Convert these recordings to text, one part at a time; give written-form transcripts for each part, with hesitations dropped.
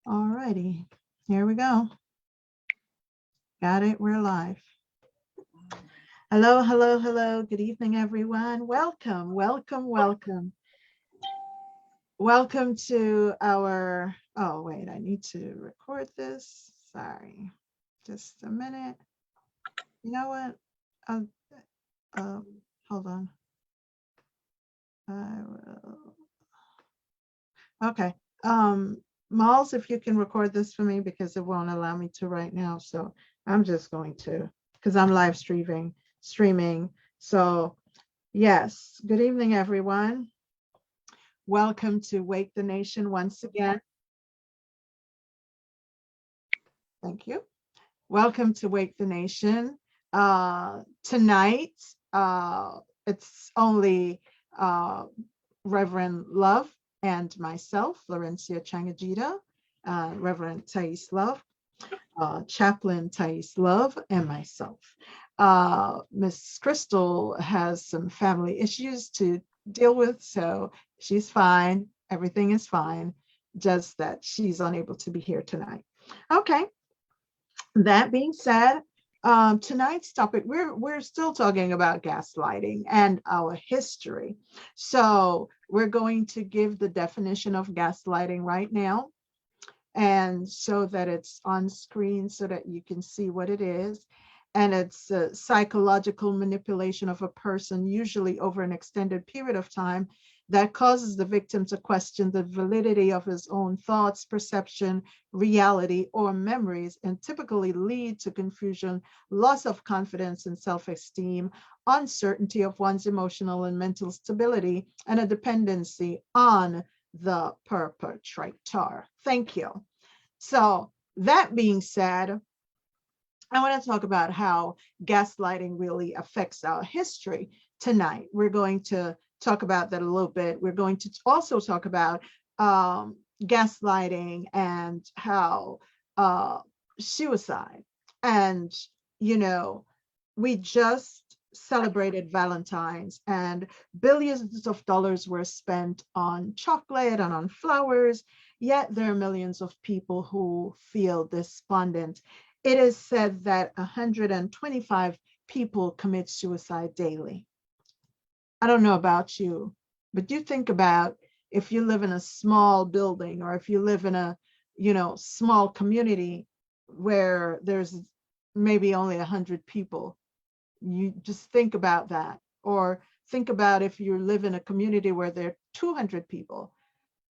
All righty, here we go. Got it, we're live. Hello, hello, hello. Good evening, everyone. Welcome, welcome, welcome. Welcome to our, oh, wait, I need to record this. Sorry, just a minute. You know what? Uh, uh, Hold on. I will, okay. Malls, if you can record this for me because it won't allow me to right now. So I'm just going to, because I'm live streaming. So yes, good evening, everyone. Welcome to Wake the Nation once again. Thank you. Welcome to Wake the Nation. Tonight, it's only uh, Reverend Love and myself, Florencia Chang-Ageda, Reverend Thais Love, Chaplain Thais Love, and myself. Miss Crystal has some family issues to deal with, so she's fine. Everything is fine, just that she's unable to be here tonight. Okay, that being said, tonight's topic, we're still talking about gaslighting and our history. So we're going to give the definition of gaslighting right now, and so that it's on screen so that you can see what it is. And it's a psychological manipulation of a person, usually over an extended period of time, that causes the victim to question the validity of his own thoughts, perception, reality, or memories, and typically lead to confusion, loss of confidence and self-esteem, uncertainty of one's emotional and mental stability, and a dependency on the perpetrator. Thank you. So that being said, I want to talk about how gaslighting really affects our history tonight. We're going to talk about that a little bit. We're going to also talk about gaslighting and how uh, suicide. And, you know, we just celebrated Valentine's and billions of dollars were spent on chocolate and on flowers, yet there are millions of people who feel despondent. It is said that 125 people commit suicide daily. I don't know about you, but you think about if you live in a small building or if you live in a, small community where there's maybe only 100 people. You just think about that. Or think about if you live in a community where there are 200 people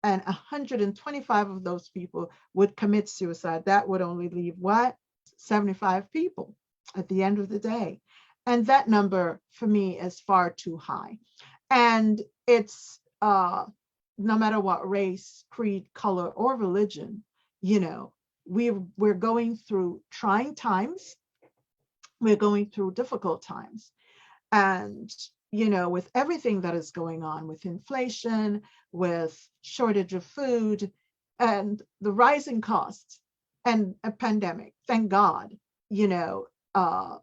and 125 of those people would commit suicide. That would only leave what? 75 people at the end of the day. And that number for me is far too high. And it's no matter what race, creed, color, or religion, you know, we're going through trying times, we're going through difficult times. And, with everything that is going on with inflation, with shortage of food, and the rising costs and a pandemic, thank God, you know, uh,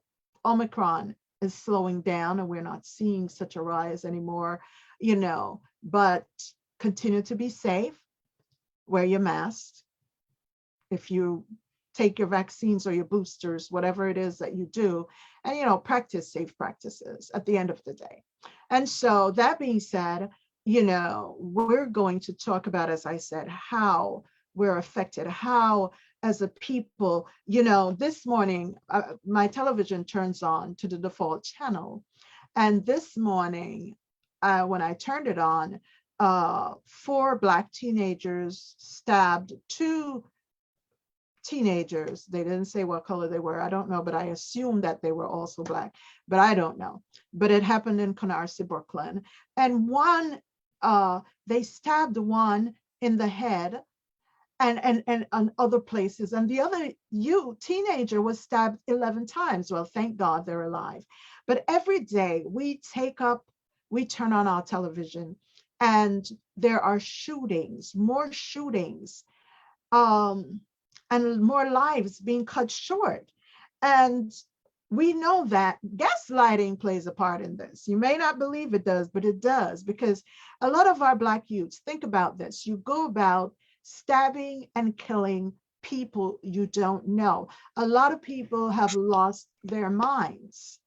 Omicron is slowing down and we're not seeing such a rise anymore, but continue to be safe, wear your mask. If you take your vaccines or your boosters, whatever it is that you do, and practice safe practices at the end of the day. And so that being said, we're going to talk about, as I said, how we're affected, how as a people, this morning, my television turns on to the default channel. And this morning, when I turned it on, 4 Black teenagers stabbed 2 teenagers. They didn't say what color they were. I don't know, but I assume that they were also Black, but I don't know. But it happened in Canarsie, Brooklyn. And they stabbed one in the head and on other places. And the other teenager was stabbed 11 times. Well, thank God they're alive. But every day we turn on our television and there are shootings, more shootings. And more lives being cut short. And we know that gaslighting plays a part in this. You may not believe it does, but it does, because a lot of our Black youths, think about this, you go about stabbing and killing people you don't know. A lot of people have lost their minds,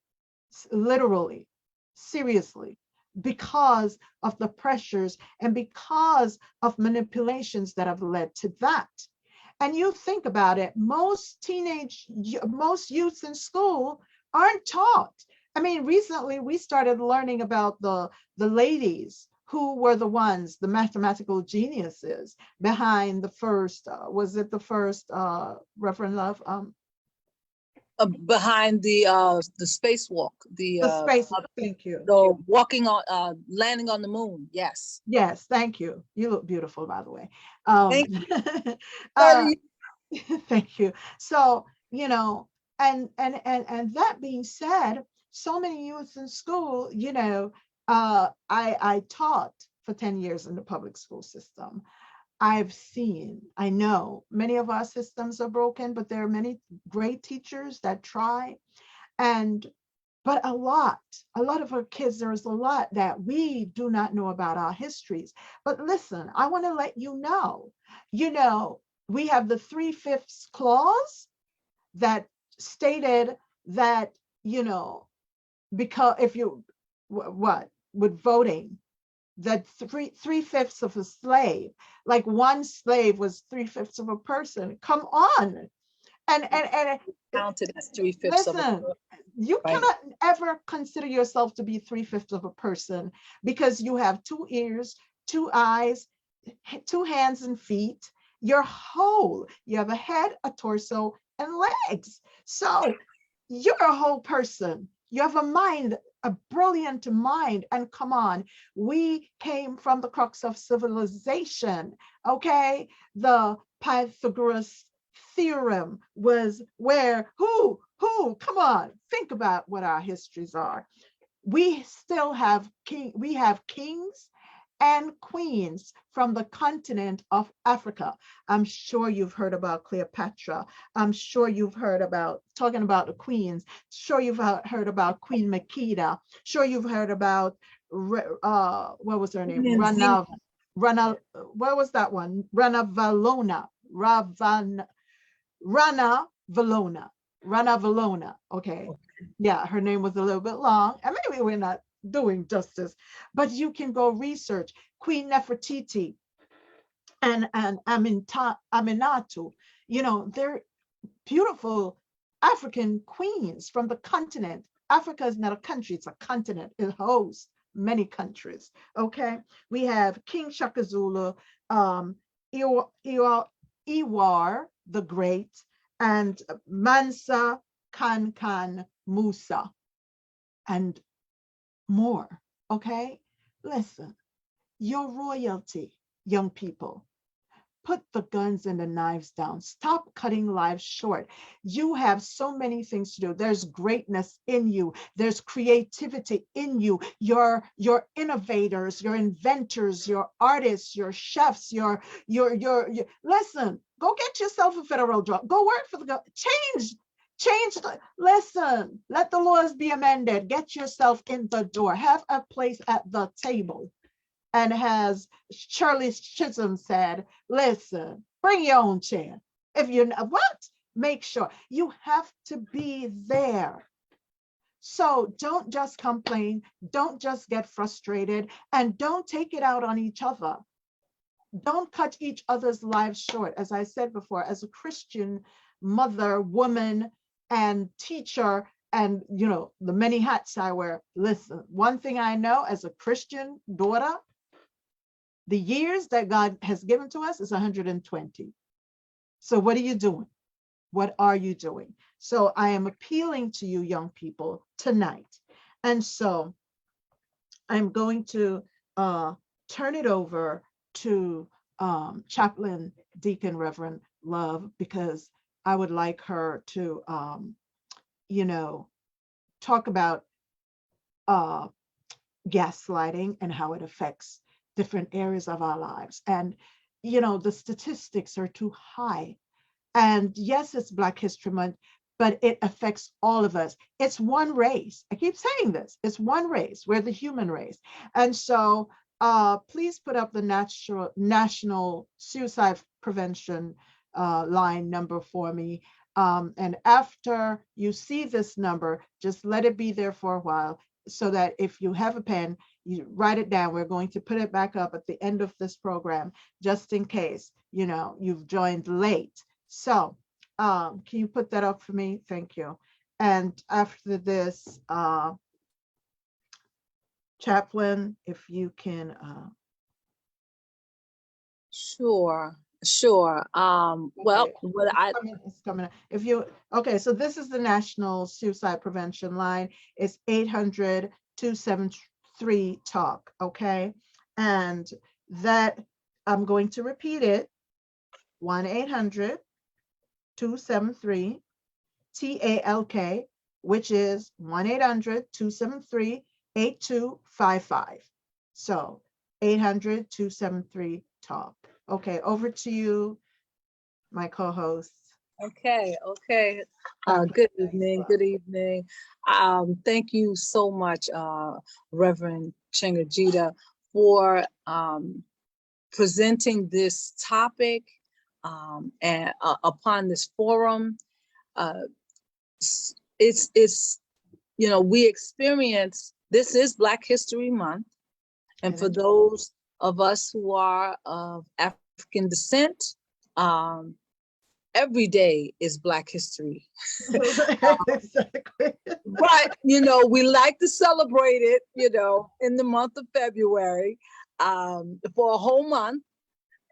literally, seriously, because of the pressures and because of manipulations that have led to that. And you think about it, most youths in school aren't taught. I mean, recently we started learning about the ladies who were the ones, the mathematical geniuses behind the first, was it the first, Reverend Love? Behind the spacewalk, The space, thank you. the walking on, landing on the moon. Yes. Yes, thank you. You look beautiful, by the way. Um, Thank you. uh, thank you. So, you know, and that being said, so many youths in school, I taught for 10 years in the public school system. I know many of our systems are broken, but there are many great teachers that try. And but a lot of our kids, there's a lot that we do not know about our histories. But listen, I want to let you know, we have the 3/5 clause that stated that, because if you, what, with voting, that three-fifths of a slave, like one slave was 3/5 of a person. Come on. And Counted as 3/5 of a listen, you right. cannot ever consider yourself to be 3/5 of a person because you have 2 ears, 2 eyes, 2 hands and feet. You're whole. You have a head, a torso, and legs. So you're a whole person. You have a mind, a brilliant mind. And come on, we came from the crux of civilization. Okay. The Pythagoras theorem was where, come on, think about what our histories are. We still have kings and queens from the continent of Africa. I'm sure you've heard about Cleopatra. I'm sure you've heard about, talking about the queens, sure you've heard about Queen Makeda. Sure you've heard about, what was her name? What was that one? Rana Valona. Rana Valona. Okay. Yeah, her name was a little bit long, and maybe we're not doing justice, but you can go research Queen Nefertiti and Aminatu. They're beautiful African queens from the continent. Africa is not a country, it's a continent. It hosts many countries. Okay. We have King Shaka Zulu, Iwar the Great, and Mansa Khan Musa, and more. Okay. Listen, your royalty, young people. Put the guns and the knives down. Stop cutting lives short. You have so many things to do. There's greatness in you. There's creativity in you. Your innovators, your inventors, your artists, your chefs, your listen, go get yourself a federal job. Go work for the government. Listen, let the laws be amended. Get yourself in the door. Have a place at the table. And as Shirley Chisholm said, listen, bring your own chair. If you know what, make sure you have to be there. So don't just complain, don't just get frustrated, and don't take it out on each other. Don't cut each other's lives short. As I said before, as a Christian mother, woman, and teacher, and the many hats I wear, listen, one thing I know as a Christian daughter, the years that God has given to us is 120. So what are you doing? What are you doing? So I am appealing to you, young people, tonight. And so I'm going to turn it over to Chaplain Deacon Reverend Love, because I would like her to, talk about gaslighting and how it affects different areas of our lives. And, the statistics are too high. And yes, it's Black History Month, but it affects all of us. It's one race. I keep saying this. It's one race. We're the human race. And so please put up the national suicide prevention line number for me. And after you see this number, just let it be there for a while so that if you have a pen, you write it down. We're going to put it back up at the end of this program, just in case, you've joined late. So can you put that up for me? Thank you. And after this, Chaplain, if you can. Sure, sure. Well, Okay, what it's coming. If you, okay, so this is the National Suicide Prevention Line. It's 800-273-TALK, okay? And that, I'm going to repeat it, 1-800-273-TALK, which is 1-800-273-8255. So 800-273-TALK. Okay, over to you, my co-host. Okay, okay. Dr. Good Maxwell. evening, good evening. Thank you so much, Reverend Chang-Ageda, for presenting this topic and upon this forum. It's we experience, this is Black History Month, and for those of us who are of African descent, every day is Black History. Exactly. But, we like to celebrate it, in the month of February for a whole month.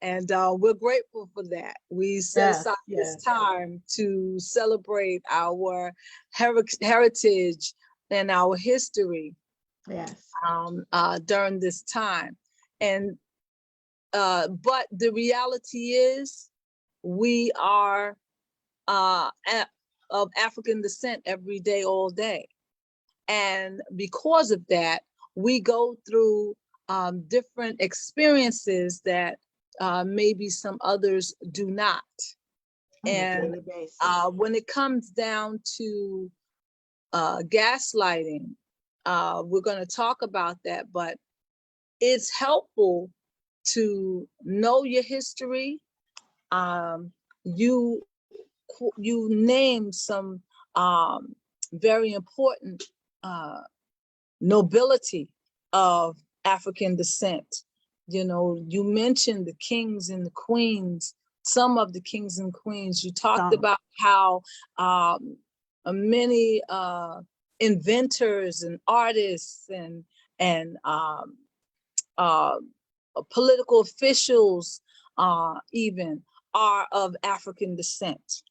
And we're grateful for that. We set aside this time to celebrate our heritage and our history during this time. And but the reality is, we are of African descent every day, all day. And because of that, we go through different experiences that maybe some others do not. And when it comes down to gaslighting, we're going to talk about that, but it's helpful to know your history. You name some very important nobility of African descent. You mentioned the kings and the queens, some of the kings and queens. You talked about how many inventors and artists and political officials even are of African descent.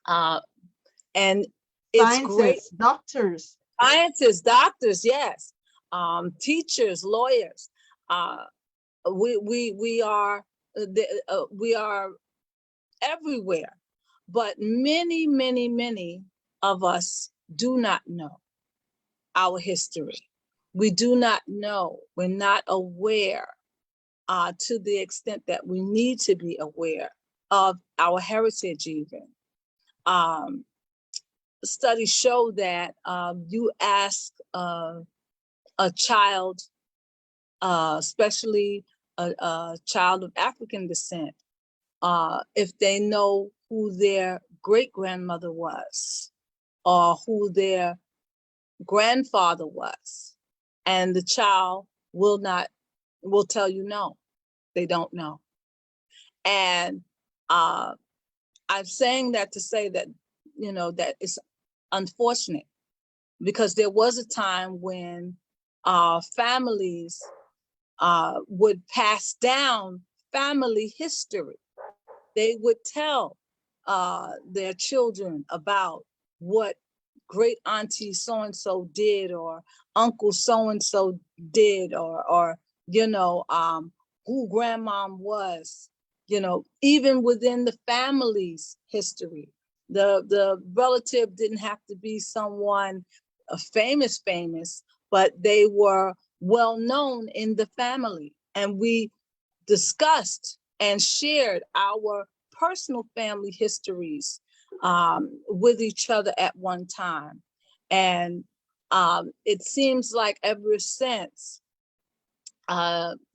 And it's great. Scientists, doctors, yes. Teachers, lawyers. We are everywhere, but many of us do not know our history. We do not know. We're not aware to the extent that we need to be aware of our heritage even. Studies show that you ask a child, especially a child of African descent, if they know who their great-grandmother was or who their grandfather was, and the child will tell you no, they don't know. And I'm saying that to say that, that it's unfortunate, because there was a time when families would pass down family history. They would tell their children about what great auntie so-and-so did, or uncle so-and-so did, or who grandmom was, even within the family's history. The relative didn't have to be someone famous, but they were well known in the family. And we discussed and shared our personal family histories with each other at one time. And it seems like ever since,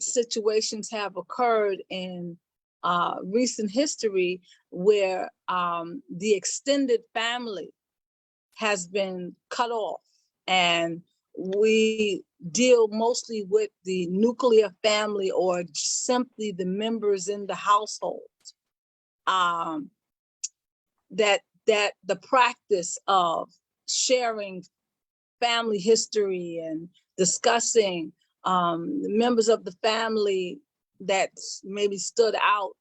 situations have occurred in recent history where the extended family has been cut off, and we deal mostly with the nuclear family or simply the members in the household. That the practice of sharing family history and discussing members of the family that maybe stood out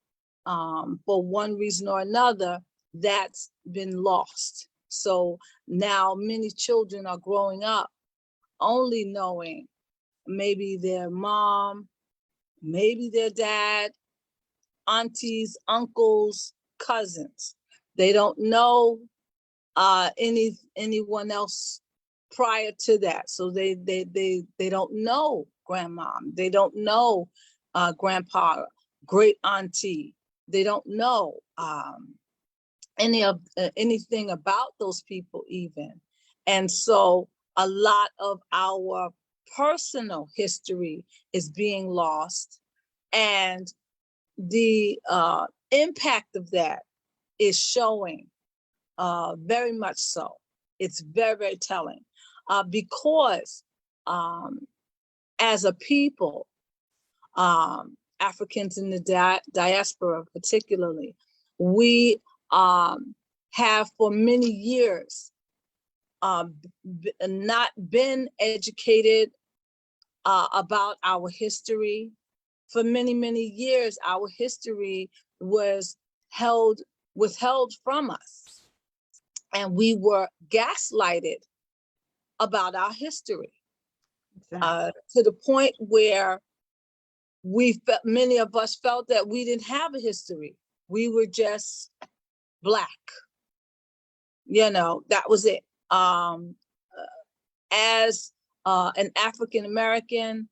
for one reason or another, that's been lost. So now many children are growing up only knowing maybe their mom, maybe their dad, aunties, uncles, cousins. They don't know anyone else prior to that. So they don't know grandmom. They don't know grandpa, great auntie. They don't know anything about those people even. And so a lot of our personal history is being lost, and the impact of that is showing very much so. It's very, very telling because as a people, Africans in the diaspora particularly, we have for many years not been educated about our history. For many, many years, our history was withheld from us, and we were gaslighted about our history. Exactly. To the point where many of us felt that we didn't have a history. We were just Black. That was it. As an African American,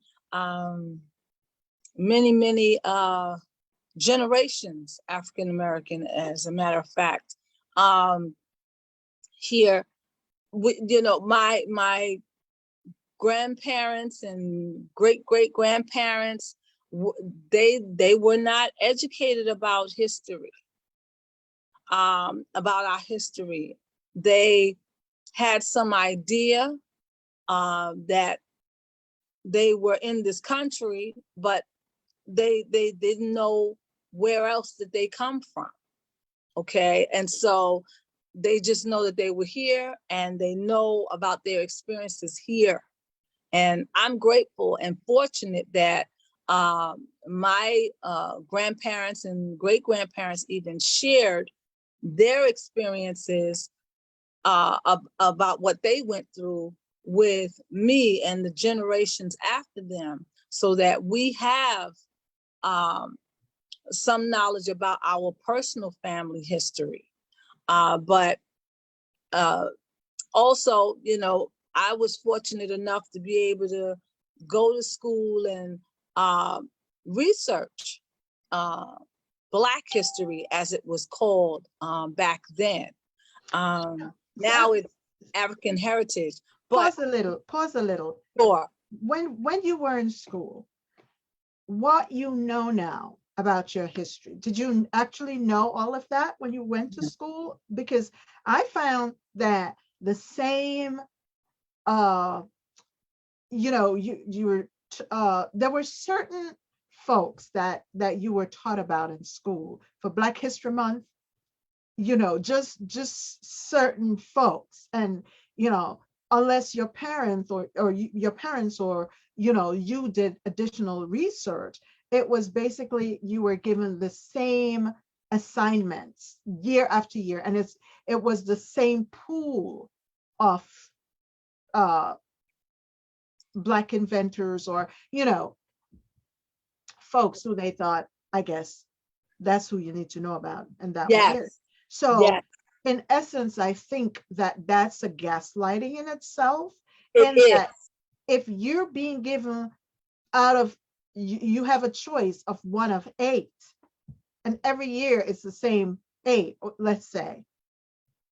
many generations African American, as a matter of fact, here, my grandparents and great grandparents, they were not educated about history, about our history. They had some idea that they were in this country, but they didn't know where else did they come from. Okay, and so they just know that they were here, and they know about their experiences here. And I'm grateful and fortunate that my grandparents and great grandparents even shared their experiences about what they went through with me and the generations after them, so that we have some knowledge about our personal family history. But also, I was fortunate enough to be able to go to school and research Black history, as it was called back then. Now it's African heritage. But Pause a little. sure. When you were in school, what you know now about your history, did you actually know all of that when you went to school? Because I found that the same you were there were certain folks that you were taught about in school for Black History Month, just certain folks. And unless your parents your parents or you did additional research, it was basically you were given the same assignments year after year, and it was the same pool of Black inventors or folks who they thought, I guess, that's who you need to know about, and that was it. Yes. So Yes, in essence, I think that that's a gaslighting in itself, it and is. that if you're being given out of you have a choice of one of 8, and every year it's the same 8, let's say,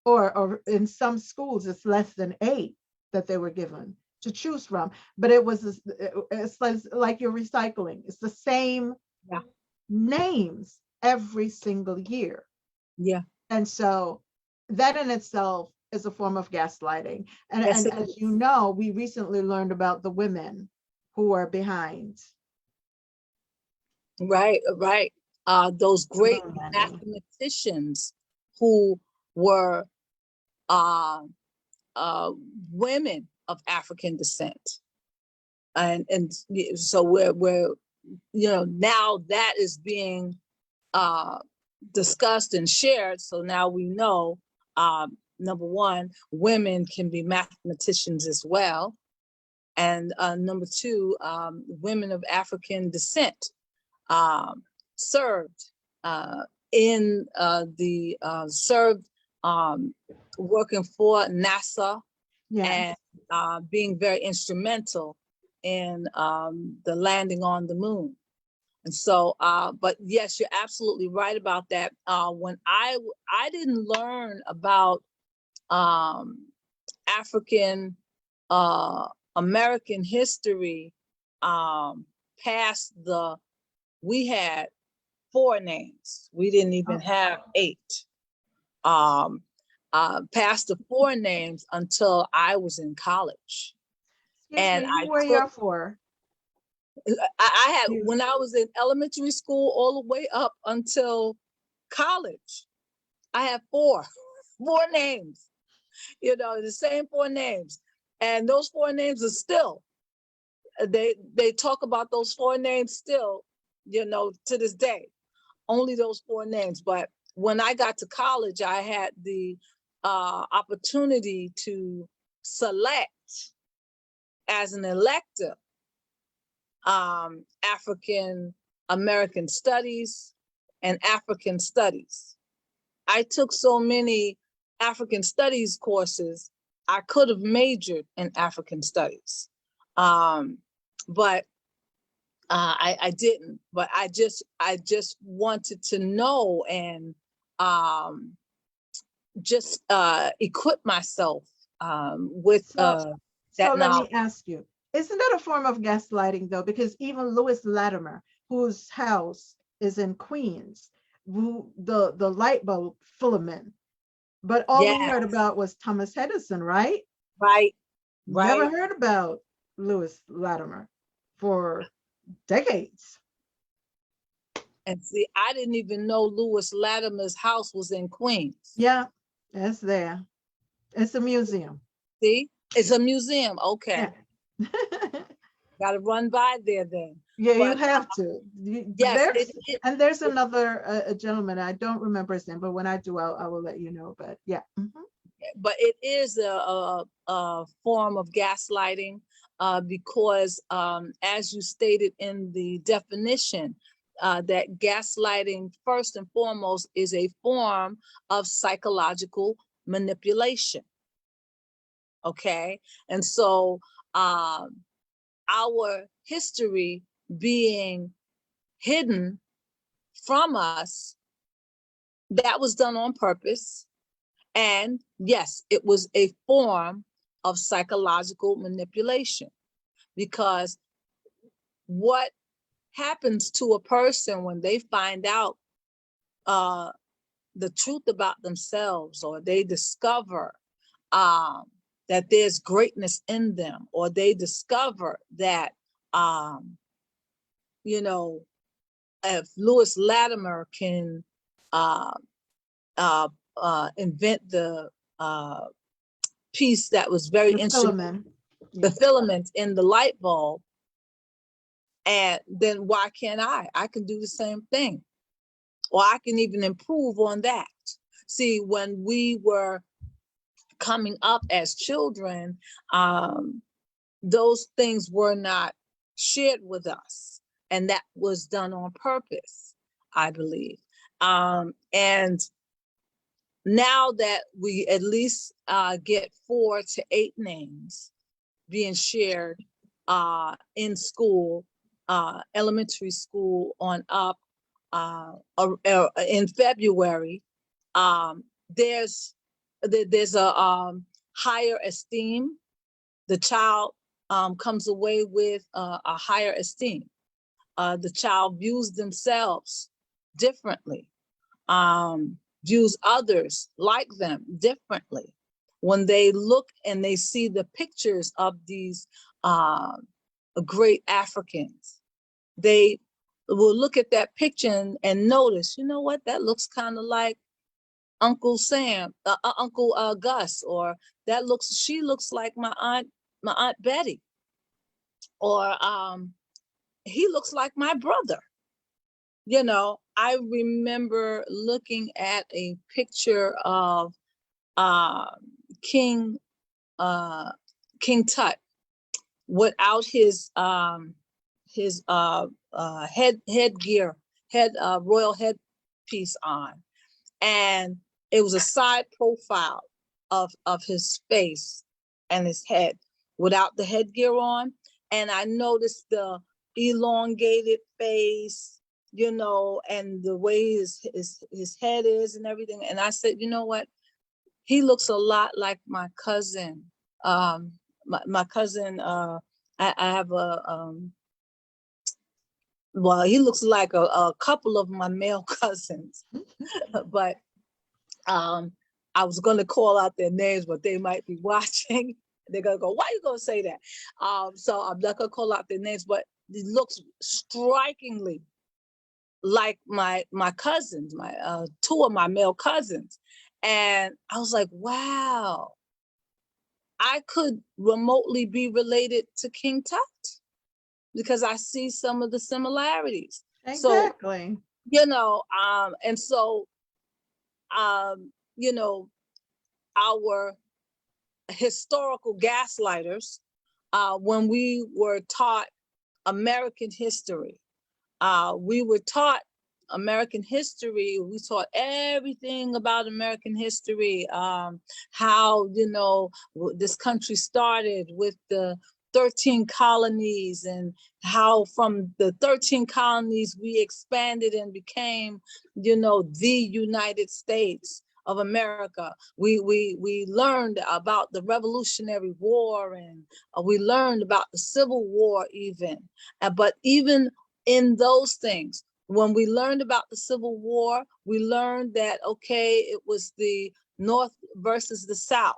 or in some schools it's less than 8 that they were given. to choose from, but it's like you're recycling. It's the same Yeah. names every single year. Yeah. And so that in itself is a form of gaslighting. Yes, And it as is. you know, we recently learned about the women who are behind Right, right. Those the great moon landing. mathematicians who were uh, uh, women of African descent, and so we're now that is being uh, discussed and shared. So now we know, number one, women can be mathematicians as well, and number two, women of African descent um, served in the served working for NASA and Yes. being very instrumental in the landing on the moon. And so, but yes, you're absolutely right about that. When I didn't learn about um, African American history past we had 4 names. We didn't even Oh, have 8. Um, past the 4 names until I was in college, excuse and me, who I were took you for? I had You. when I was in elementary school all the way up until college. I had 4 names. The same 4 names, and those 4 names are still they talk about those 4 names still, to this day. Only those 4 names. But when I got to college, I had the opportunity to select as an elective African American studies and African studies. I took so many African studies courses, I could have majored in African studies. But I didn't, but I just wanted to know and just equip myself with So, so that let me knowledge. ask you, isn't that a form of gaslighting though? Because even Lewis Latimer, whose house is in Queens, who the light bulb filament, but all we Yeah, heard about was Thomas Edison, right? right, Never right. heard about Lewis Latimer for decades. And see, I didn't even know Lewis Latimer's house was in Queens. Yeah, it's there. It's a museum. See, it's a museum. Okay, Yeah. got to run by there then. Yeah, you But have to. yes, There's another a gentleman. I don't remember his name, but when I do, I will let you know. But yeah. but it is a form of gaslighting because, as you stated in the definition, that gaslighting, first and foremost, is a form of psychological manipulation. Okay. And so, our history being hidden from us, that was done on purpose. And yes, it was a form of psychological manipulation because what happens to a person when they find out uh, the truth about themselves, or they discover um, that there's greatness in them, or they discover that, um, you know, if Lewis Latimer can uh, uh, invent the uh, piece that was very The instrumental, filament. the Yeah. filament in the light bulb, and then why can't I? I can do the same thing, or I can even improve on that. See, when we were coming up as children, those things were not shared with us, and that was done on purpose, I believe. And now that we at least get 4 to 8 names being shared in school, elementary school on up, in February, um, there's there's a higher esteem. The child comes away with a higher esteem. The child views themselves differently, views others like them differently. When they look and they see the pictures of these great Africans, they will look at that picture and notice, you know what, that looks kind of like Uncle Sam, Uncle Gus, or she looks like my aunt Betty, or he looks like my brother. You know, I remember looking at a picture of King King Tut without his headgear, royal headpiece on, and it was a side profile of his face and his head without the headgear on, and I noticed the elongated face, you know, and the way his head is and everything. And I said, you know what? He looks a lot like my cousin. My cousin, I have well, he looks like a couple of my male cousins, but I was going to call out their names, but they might be watching. They're going to go, why are you going to say that? So I'm not going to call out their names, but it looks strikingly like my cousins, my two of my male cousins. And I was like, wow, I could remotely be related to King Tut because I see some of the similarities. Exactly. So, you know, and so, you know, our historical gaslighters, when we were taught American history, we were taught American history. We taught everything about American history, how, you know, this country started with the 13 colonies, and how from the 13 colonies we expanded and became, you know, the United States of America. We learned about the Revolutionary War, and we learned about the Civil War even. But even in those things, when we learned about the Civil War, we learned that, okay, it was the North versus the South.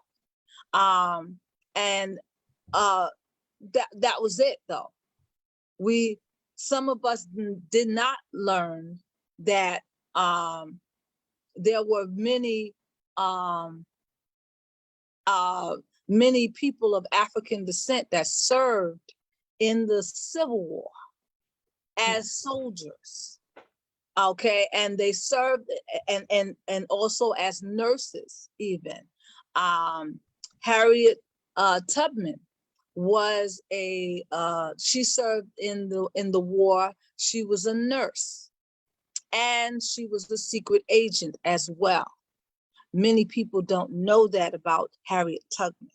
And that was it though. Some of us did not learn that there were many people of African descent that served in the Civil War as soldiers. Okay, and they served and also as nurses even. Harriet Tubman was she served in the war. She was a nurse, and she was a secret agent as well. Many people don't know that about Harriet Tubman.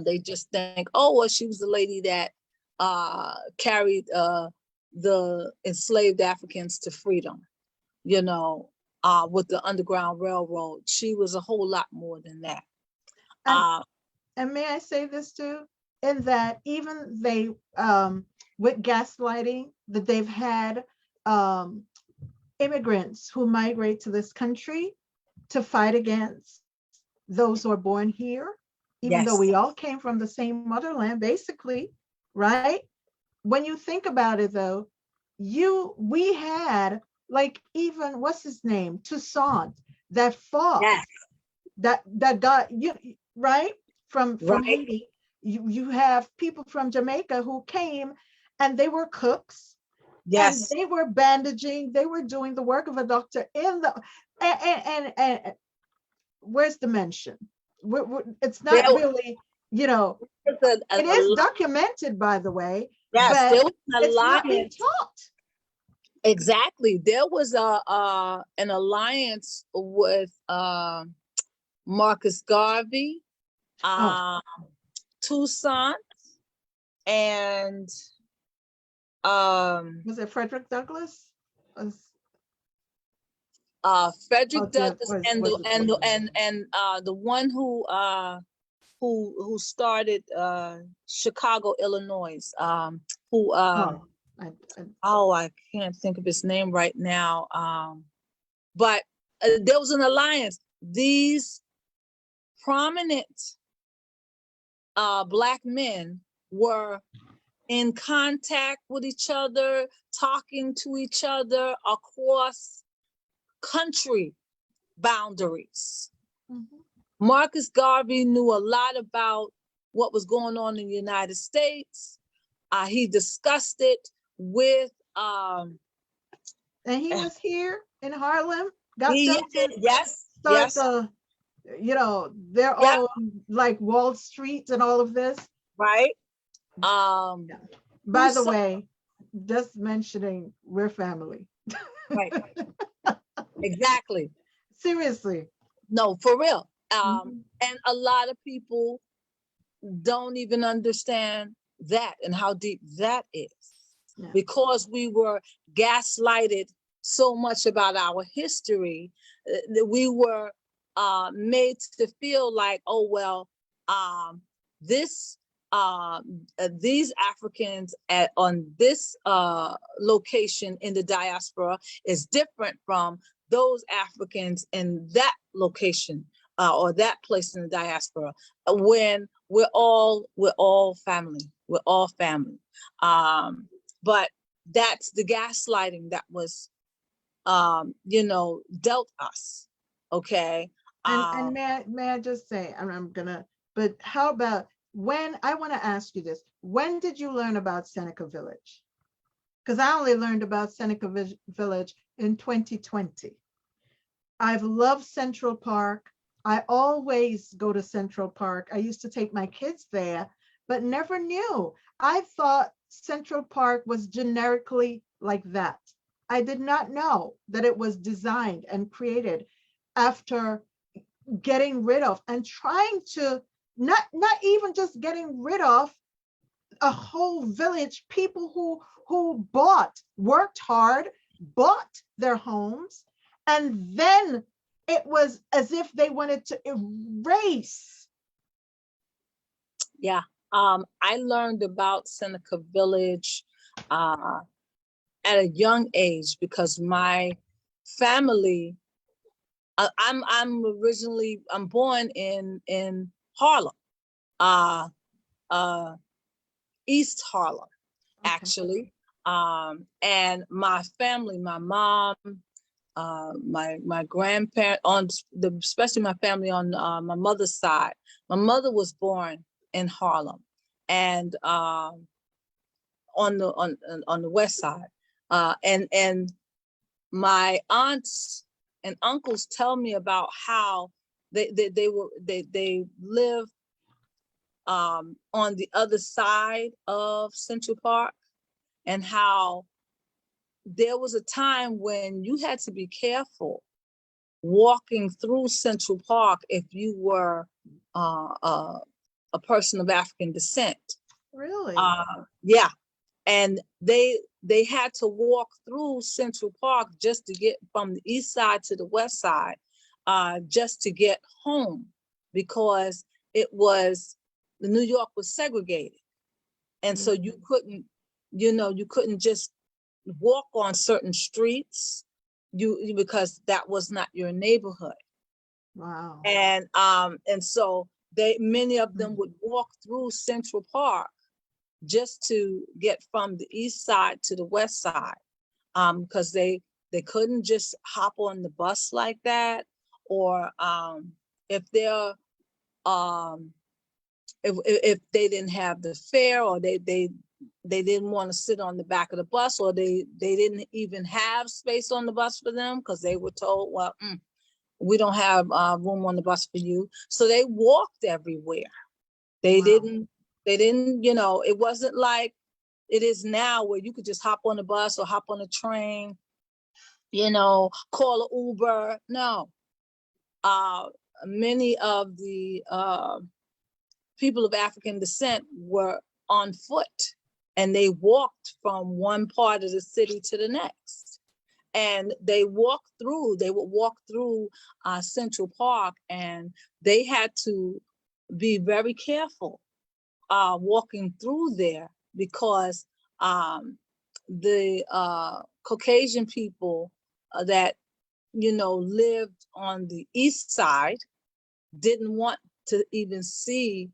They just think, oh, well, she was the lady that carried the enslaved Africans to freedom, you know, with the Underground Railroad. She was a whole lot more than that. And may I say this too, in that even they, with gaslighting, that they've had immigrants who migrate to this country to fight against those who are born here, even though we all came from the same motherland, basically, right? When you think about it, though, we had, like, even what's his name, Toussaint, that fought, that got you right from Haiti. You have people from Jamaica who came, and they were cooks. And they were bandaging. They were doing the work of a doctor in the and where's the mention? It's not really, you know, it is documented, by the way. Yes, but there was it's not being taught. Exactly. There was an alliance with Marcus Garvey, Toussaint, and was it Frederick Douglass? Frederick Douglass, and the one who who started Chicago, Illinois. Who Oh, I, oh, I can't think of his name right now. But there was an alliance. These prominent Black men were in contact with each other, talking to each other across country boundaries. mhm. Marcus Garvey knew a lot about what was going on in the United States. He discussed it with And he was here in Harlem, got them to yes, start yes, the, their yeah, own like Wall Street and all of this. right. Yeah. Who By the said way, just mentioning we're family. right, exactly. Seriously. No, for real. Mhm. And a lot of people don't even understand that and how deep that is, Yeah. because we were gaslighted so much about our history that we were made to feel like, oh well, this these Africans on this location in the diaspora is different from those Africans in that location or that place in the diaspora, when we're all family. We're all family. But that's the gaslighting that was dealt us. Okay. And Um, may I just say, and I'm gonna, but how about when I want to ask you this, when did you learn about Seneca Village? Because I only learned about Seneca Village in 2020. I've loved Central Park. I always go to Central Park. I used to take my kids there, but never knew. I thought Central Park was generically like that. I did not know that it was designed and created after getting rid of and trying to not even just getting rid of a whole village, people who worked hard, bought their homes, and then it was as if they wanted to erase. yeah. I learned about Seneca Village uh, at a young age because my family. I'm born in Harlem, uh, uh, East Harlem, Okay. actually. And my family, my mom, my grandparent especially my family on my mother's side. My mother was born in Harlem, and on the west side, and my aunts and uncles tell me about how they live on the other side of Central Park, and how there was a time when you had to be careful walking through Central Park if you were a person of African descent. Really? Yeah, and they had to walk through Central Park just to get from the east side to the west side, just to get home, because it was New York was segregated, and so Mm. you couldn't just walk on certain streets, because that was not your neighborhood. Wow. And so many of them Mm. would walk through Central Park just to get from the east side to the west side, because they couldn't just hop on the bus like that, or if they're um, if they didn't have the fare, or they didn't want to sit on the back of the bus, or they didn't even have space on the bus for them because they were told, well, we don't have room on the bus for you. So they walked everywhere. They Wow. didn't, they didn't, it wasn't like it is now where you could just hop on the bus or hop on a train, call an Uber. No. Uh, Many of the people of African descent were on foot, and they walked from one part of the city to the next. And they would walk through Central Park, and they had to be very careful walking through there, because the Caucasian people that lived on the east side didn't want to even see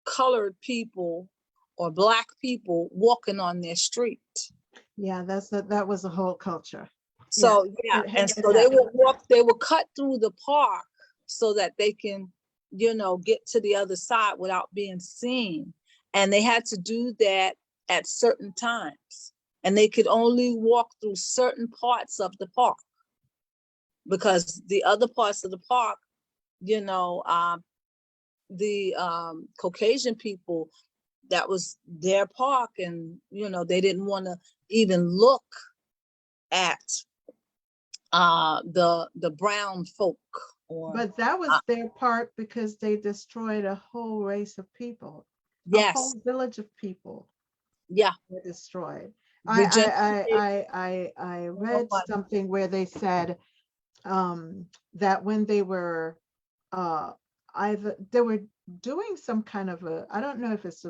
colored people or Black people walking on their street. Yeah, that was a whole culture. Yeah, So yeah, and so they would cut through the park so that they can, get to the other side without being seen. And they had to do that at certain times. And they could only walk through certain parts of the park, because the other parts of the park, the Caucasian people, that was their park, and they didn't want to even look at the brown folk. But that was their part, because they destroyed a whole race of people. Yes. A whole village of people. Yeah. Were destroyed. I read something where they said that when they were they were doing some kind of I don't know if it's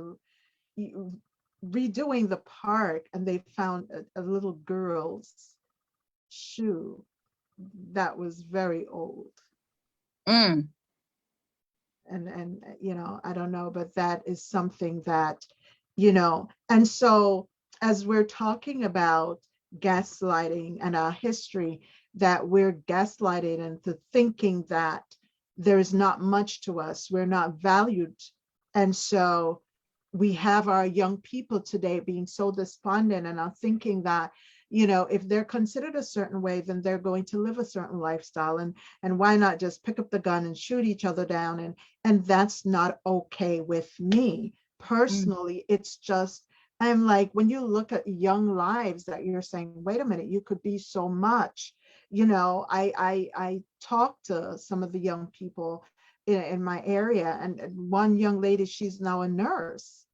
redoing the park, and they found a little girl's shoe that was very old. And I don't know, but that is something that, and so as we're talking about gaslighting and our history, that we're gaslighted into thinking that there's not much to us, we're not valued. And so we have our young people today being so despondent and are thinking that, if they're considered a certain way, then they're going to live a certain lifestyle, and why not just pick up the gun and shoot each other down, and that's not okay with me personally. It's just, I'm like, when you look at young lives that you're saying, wait a minute, you could be so much. I talked to some of the young people in my area, and one young lady, she's now a nurse.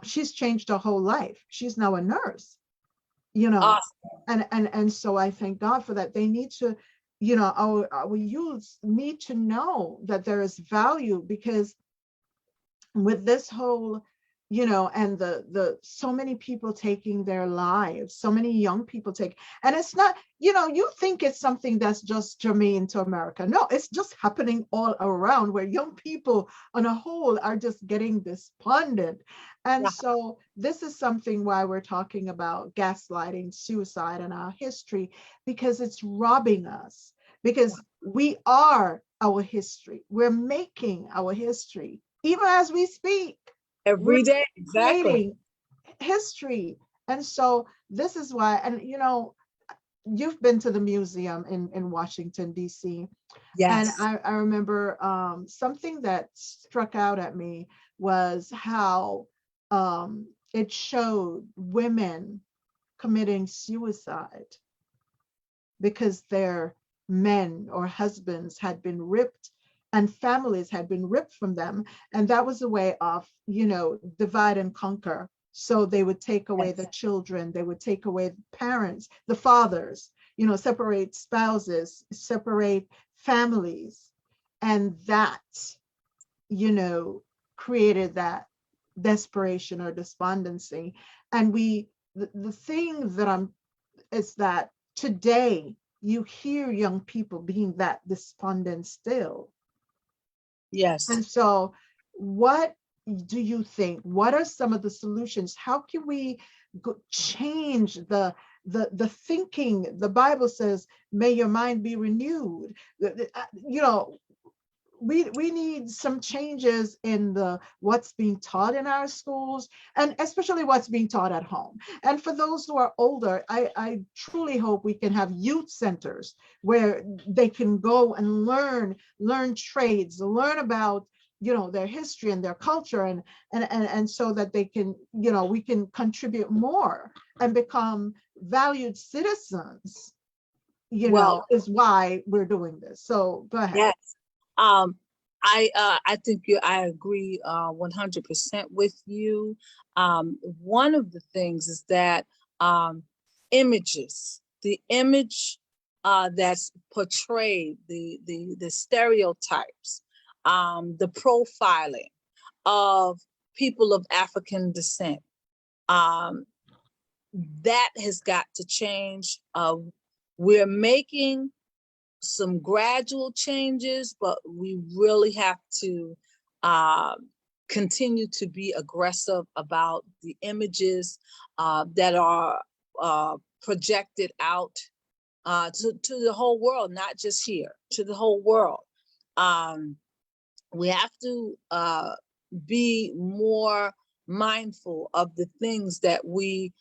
She's changed her whole life. She's now a nurse. awesome. And so I thank God for that. They need to, our youths need to know that there is value, because with this whole, and the so many people taking their lives, so many young people and it's not, you think it's something that's just germane to America. No, it's just happening all around, where young people on a whole are just getting despondent. And so this is something why we're talking about gaslighting, suicide, and our history, because it's robbing us, because we are our history. We're making our history even as we speak. Every day, exactly. Creating history. And so this is why, and you've been to the museum in Washington, D.C. Yes. And I remember something that struck out at me was how it showed women committing suicide because their men or husbands had been ripped, and families had been ripped from them. And that was a way of, divide and conquer. So they would take away the children, they would take away the parents, the fathers, separate spouses, separate families. And that, created that desperation or despondency. And the thing that is that today you hear young people being that despondent still. Yes. And so what do you think? What are some of the solutions? How can we change the thinking? The Bible says, may your mind be renewed. We need some changes in what's being taught in our schools, and especially what's being taught at home. And for those who are older, I truly hope we can have youth centers where they can go and learn trades, learn about their history and their culture, and so that they can, we can contribute more and become valued citizens, is why we're doing this. So go ahead. Yes. I think I agree 100% with you. One of the things is that images, the image that's portrayed, the stereotypes the profiling of people of African descent. That has got to change. We're making some gradual changes, but we really have to continue to be aggressive about the images that are projected out to the whole world, not just here, to the whole world. We have to be more mindful of the things that we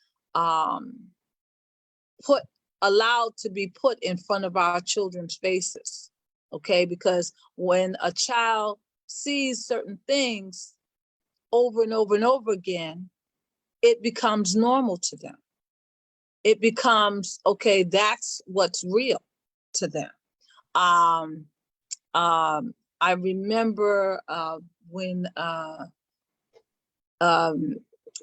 allowed to be put in front of our children's faces, okay? Because when a child sees certain things over and over and over again, it becomes normal to them. It becomes, okay, that's what's real to them. I remember when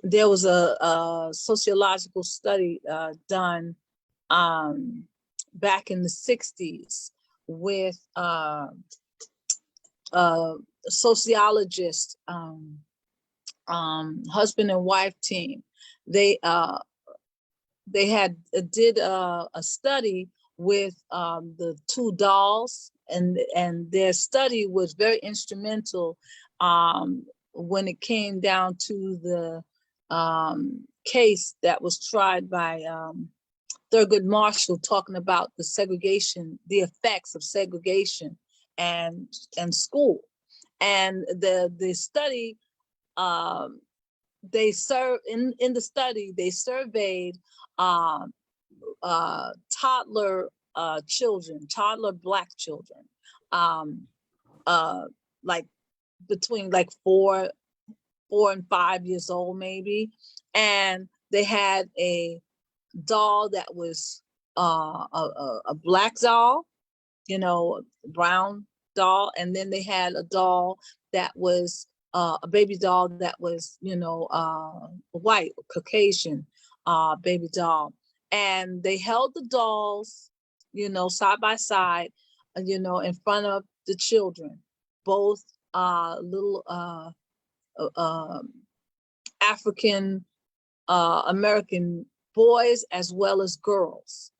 there was a sociological study done back in the 60s with a sociologist, husband and wife team. They did a study with the two dolls, and their study was very instrumental when it came down to the case that was tried by Thurgood Marshall, talking about the segregation, the effects of segregation and school. And the study, they in the study, they surveyed toddler children, toddler Black children, like between like 4 and 5 years old maybe, and they had a doll that was a Black doll, you know, brown doll, and then they had a doll that was a baby doll that was, you know, white, Caucasian baby doll. And they held the dolls, you know, side by side, you know, in front of the children, both little African American boys as well as girls.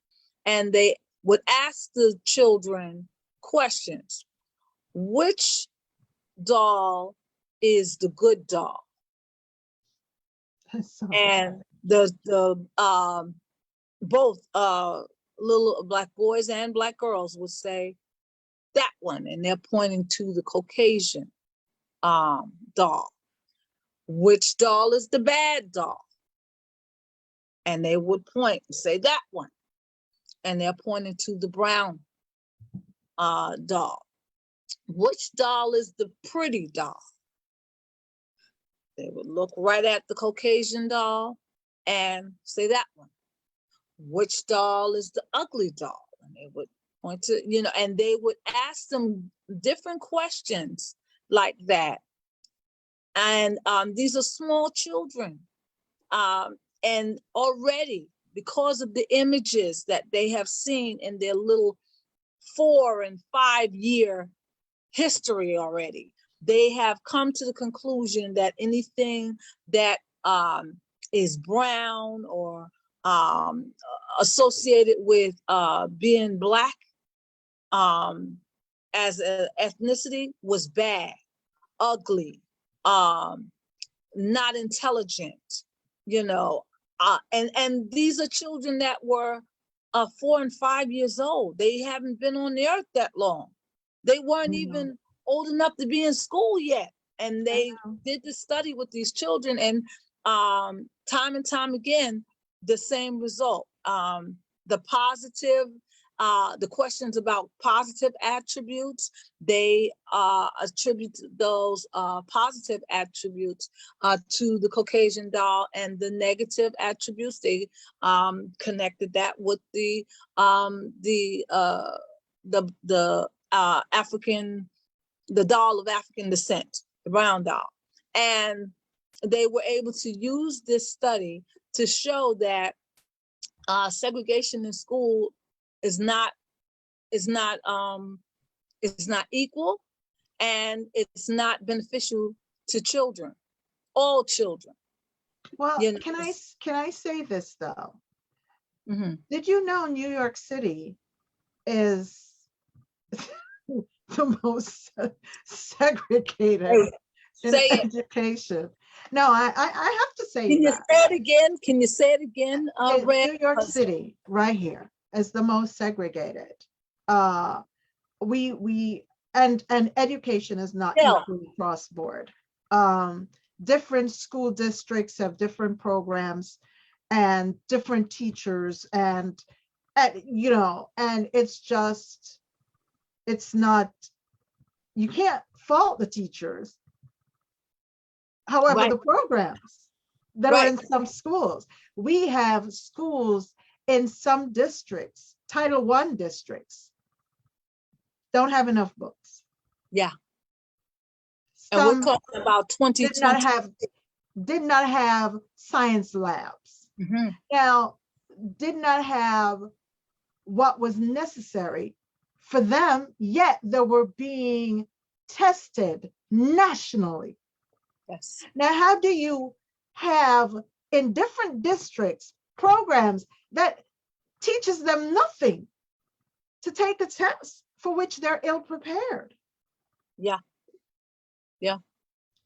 And they would ask the children questions. Which doll is the good doll? So and the both little Black boys and Black girls would say that one, and they're pointing to the Caucasian doll. Which doll is the bad doll? And they would point and say that one, and they're pointing to the brown doll. Which doll is the pretty doll? They would look right at the Caucasian doll and say that one. Which doll is the ugly doll? And they would point to, you know, and they would ask them different questions like that. And these are small children. And already, because of the images that they have seen in their little 4 and 5 year history already, they have come to the conclusion that anything that is brown or associated with being Black as an ethnicity was bad, ugly, not intelligent, you know. And these are children that were 4 and 5 years old. They haven't been on the earth that long. They weren't even old enough to be in school yet. And they did this study with these children, and time and time again, the same result. The positive, the questions about positive attributes, they attribute those positive attributes to the Caucasian doll, and the negative attributes, they connected that with the African, the doll of African descent, the brown doll. And they were able to use this study to show that segregation in school is not equal, and it's not beneficial to children, all children. Well, You know. can I say this though? Mhm. Did you know New York City is the most segregated Hey, in say it. education? No, I have to say Can you that. say it again? Can you say it again, Red? New York City, right here, is the most segregated. Uh, we and education is not Yeah. equally cross board. Um, Different school districts have different programs and different teachers, and you know, and it's just, it's not, you can't fault the teachers. However, Right. the programs that are Right. in some schools, we have schools in some districts, Title I districts, don't have enough books. Yeah. And we're Some talking about did not 2020. have did not have science labs. Mhm. Now, did not have what was necessary for them, yet they were being tested nationally. Yes. Now, how do you have in different districts programs that teaches them nothing to take a test for which they're ill prepared? Yeah. Yeah.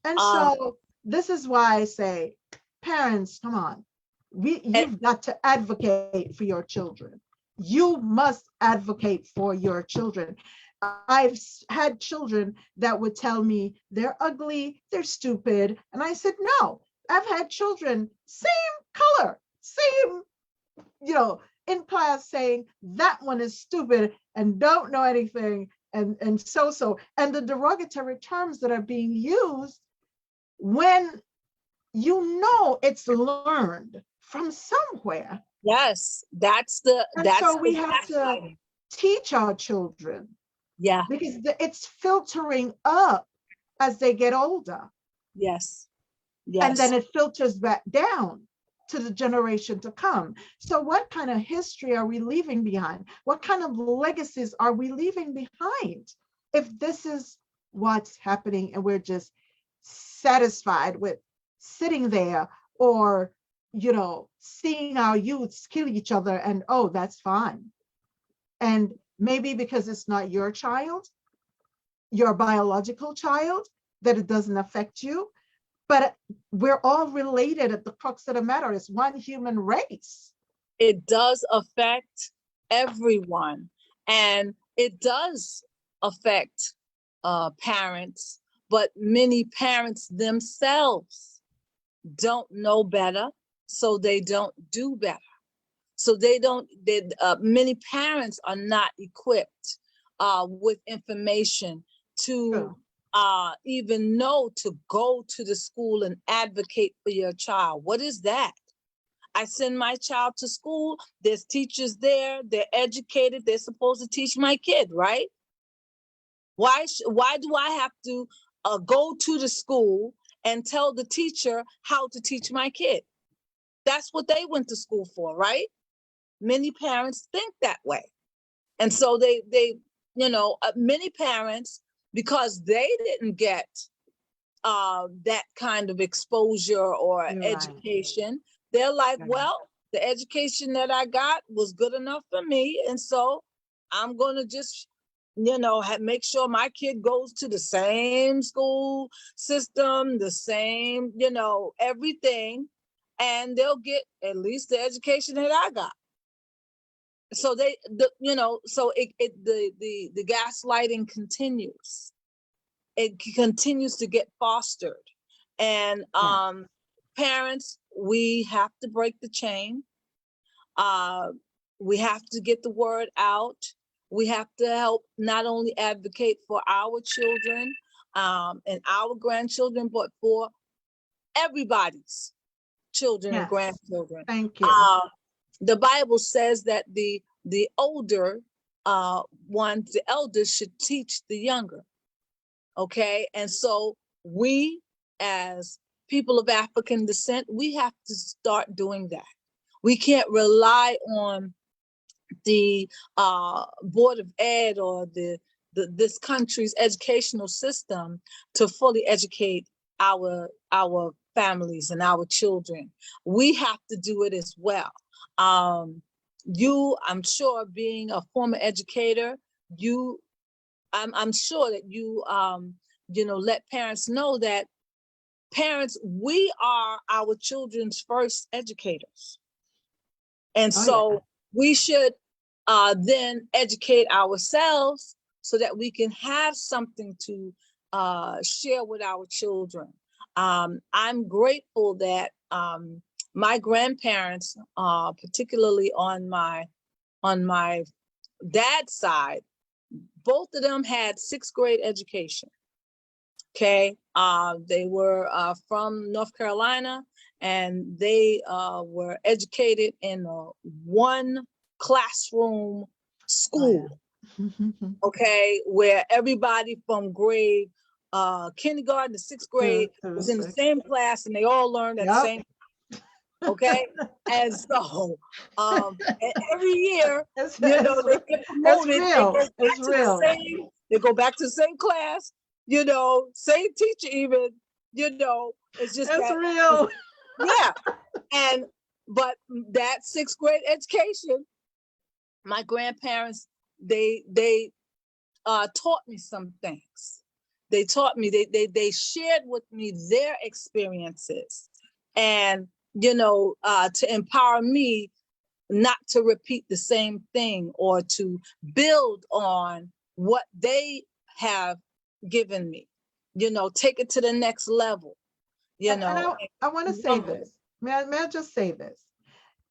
And Um, so this is why I say, parents, come on, and you've got to advocate for your children. You must advocate for your children. I've had children that would tell me they're ugly, they're stupid. And I said, no, I've had children, same color, same, you know, in class saying that one is stupid and don't know anything. And and the derogatory terms that are being used when you know it's learned from somewhere. yes, And that's so we the have to gaslighting. teach our children Yeah. because it's filtering up as they get older. Yes. And Yes. then it filters back down to the generation to come. So, what kind of history are we leaving behind? What kind of legacies are we leaving behind if this is what's happening and we're just satisfied with sitting there or, you know, seeing our youths kill each other and, oh, that's fine. And maybe because it's not your child, your biological child, that it doesn't affect you, but we're all related at the crux of the matter. It's one human race. It does affect everyone, and it does affect parents, but many parents themselves don't know better, so they don't do better. So many parents are not equipped with information to True. even know to go to the school and advocate for your child. What is that? I send my child to school, there's teachers there, they're educated, they're supposed to teach my kid, right? Why do I have to go to the school and tell the teacher how to teach my kid? That's what they went to school for, right? Many parents think that way. And so many parents, because they didn't get that kind of exposure or You're right. education, they're like, You're right. well, the education that I got was good enough for me. And so I'm going to just, make sure my kid goes to the same school system, the same, everything, and they'll get at least the education that I got. So the gaslighting continues. It continues to get fostered, and Yes. parents, we have to break the chain. uh, we have to get the word out. We have to help not only advocate for our children and our grandchildren, but for everybody's children and Yes. grandchildren. Thank you. uh, the Bible says that the older ones, the elders, should teach the younger. Okay, and so we, as people of African descent, we have to start doing that. We can't rely on the board of ed or this country's educational system to fully educate our families and our children. We have to do it as well. I'm sure, being a former educator, I'm sure that you let parents know that parents, we are our children's first educators. And so we should then educate ourselves so that we can have something to share with our children. I'm grateful that my grandparents, particularly on my dad's side, both of them had 6th grade education. Okay, they were from North Carolina, and they were educated in a one classroom school. Okay, where everybody from grade kindergarten to 6th grade was in the same class, and they all learned at the same time. Okay, and so and every year, they get promoted. They go back to the same class. Same teacher, even. It's just that's real. Yeah, but that 6th grade education, my grandparents, they taught me some things. They taught me, they shared with me their experiences, and to empower me not to repeat the same thing, or to build on what they have given me, take it to the next level. And I want to say this. May I just say this?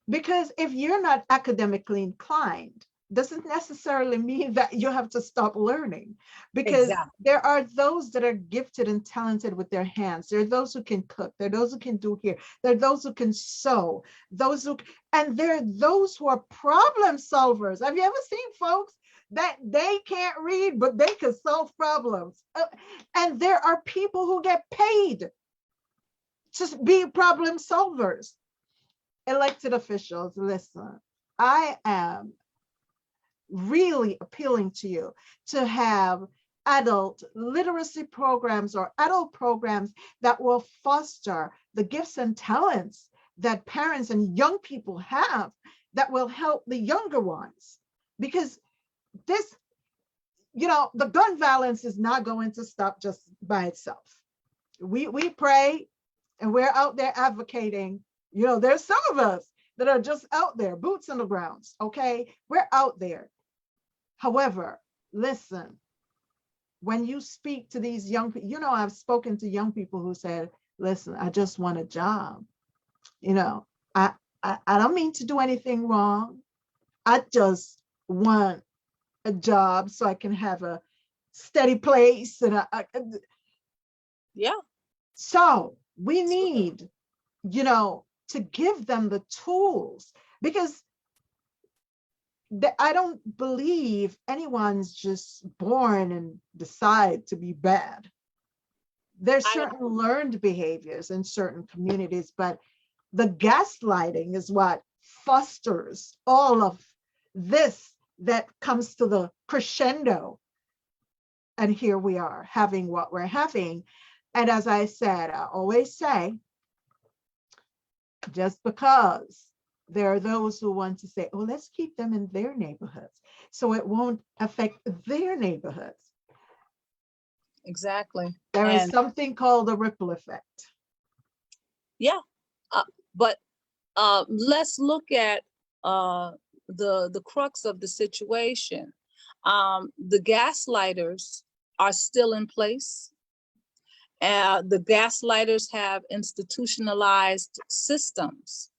Because if you're not academically inclined, doesn't necessarily mean that you have to stop learning, because there are those that are gifted and talented with their hands. There are those who can cook. There are those who can do hair. There are those who can sew. And there are those who are problem solvers. Have you ever seen folks that they can't read, but they can solve problems? And there are people who get paid to be problem solvers. Elected officials, listen, I am really appealing to you to have adult literacy programs or adult programs that will foster the gifts and talents that parents and young people have, that will help the younger ones. Because this, the gun violence is not going to stop just by itself. We pray, and we're out there advocating. There's some of us that are just out there, boots on the grounds, okay? We're out there. However, listen, when you speak to these young people, I've spoken to young people who said, listen, I just want a job. I don't mean to do anything wrong. I just want a job so I can have a steady place. And So we need, to give them the tools, because I don't believe anyone's just born and decide to be bad. There's certain learned behaviors in certain communities, but the gaslighting is what fosters all of this that comes to the crescendo. And here we are having what we're having. And as I said, I always say, just because there are those who want to say, oh, let's keep them in their neighborhoods so it won't affect their neighborhoods. Exactly. There is something called a ripple effect. Yeah. But let's look at the crux of the situation. The gaslighters are still in place. The gaslighters have institutionalized systems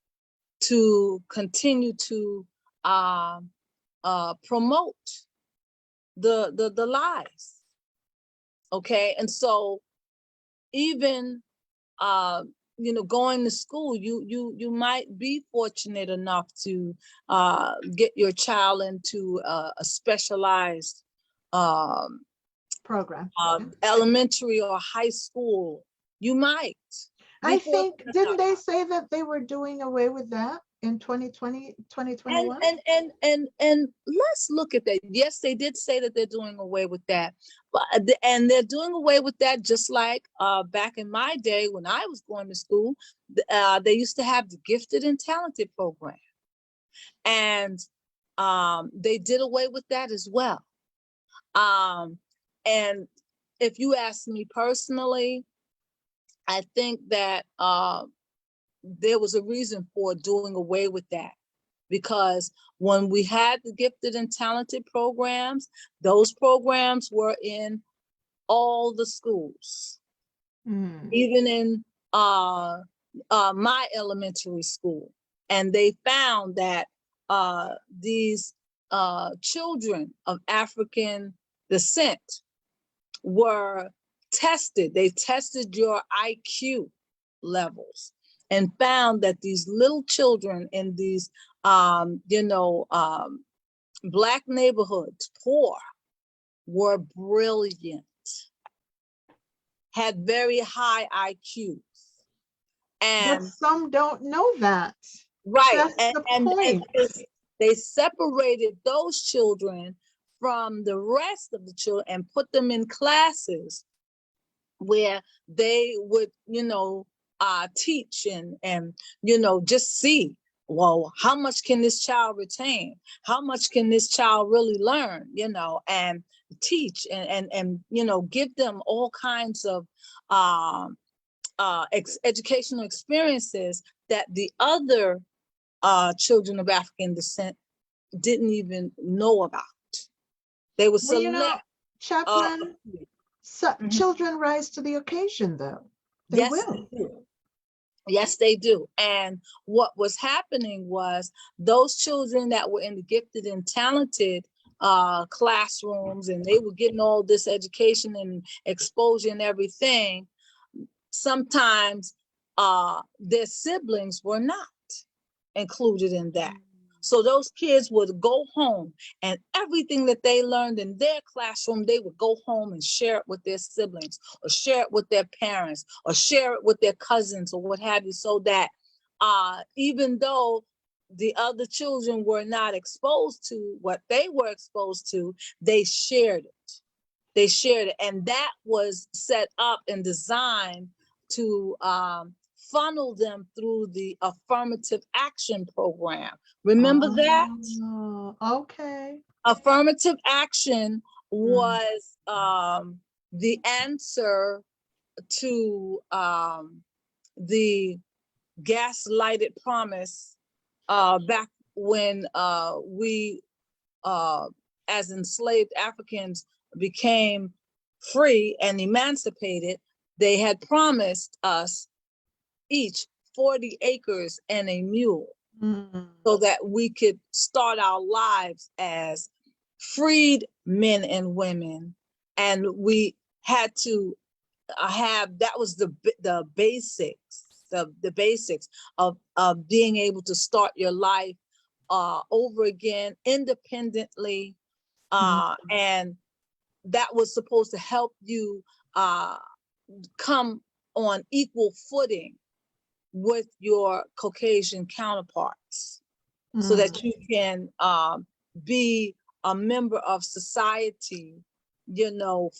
to continue to promote the lies. Okay, and so even going to school, you might be fortunate enough to get your child into a specialized program, elementary or high school. You might. I think, didn't they say that they were doing away with that? in 2020, And 2021? and let's look at that. Yes, they did say that they're doing away with that, but and they're doing away with that just like back in my day when I was going to school. They used to have the gifted and talented program, and they did away with that as well. Um, and if you ask me personally, I think that there was a reason for doing away with that, because when we had the gifted and talented programs, those programs were in all the schools, Mm. even in my elementary school. And they found that these children of African descent were tested. They tested your IQ levels and found that these little children in these, Black neighborhoods, poor, were brilliant, had very high IQs. But And some don't know that. right, That's the and point. they separated those children from the rest of the children and put them in classes where they would, teach and just see, well, how much can this child retain? How much can this child really learn? And teach and give them all kinds of educational experiences that the other children of African descent didn't even know about. They were Well, select. Uh, Chaplain, mhm. children rise to the occasion, though. They Yes, they will. do. Yes, they do. And what was happening was those children that were in the gifted and talented classrooms, and they were getting all this education and exposure and everything, sometimes their siblings were not included in that. So those kids would go home, and everything that they learned in their classroom, they would go home and share it with their siblings, or share it with their parents, or share it with their cousins, or what have you, so that even though the other children were not exposed to what they were exposed to, they shared it. They shared it, and that was set up and designed to funnel them through the affirmative action program. Remember that? Oh, okay. Affirmative action Mm. was the answer to the gaslighted promise back when we, as enslaved Africans, became free and emancipated. They had promised us each 40 acres and a mule Mm. so that we could start our lives as freed men and women. And we had to that was the basics, the basics of being able to start your life over again independently, Mm. and that was supposed to help you come on equal footing with your Caucasian counterparts, so Mm. that you can be a member of society,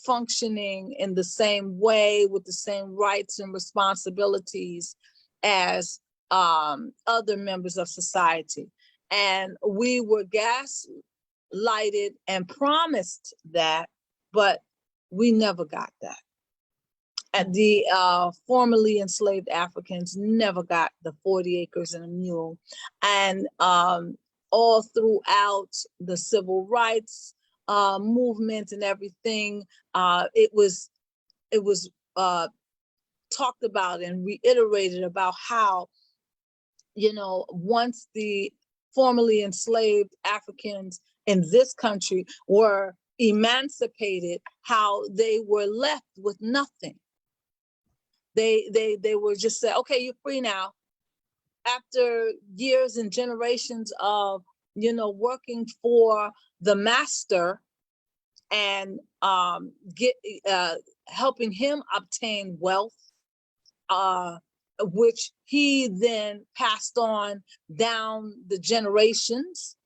functioning in the same way with the same rights and responsibilities as other members of society. And we were gaslighted and promised that, but we never got that. At the formerly enslaved Africans never got the 40 acres and a mule. And all throughout the civil rights movement and everything, it was talked about and reiterated about how, once the formerly enslaved Africans in this country were emancipated, how they were left with nothing. They were just said, okay, you're free now. After years and generations of working for the master and get helping him obtain wealth, which he then passed on down the generations.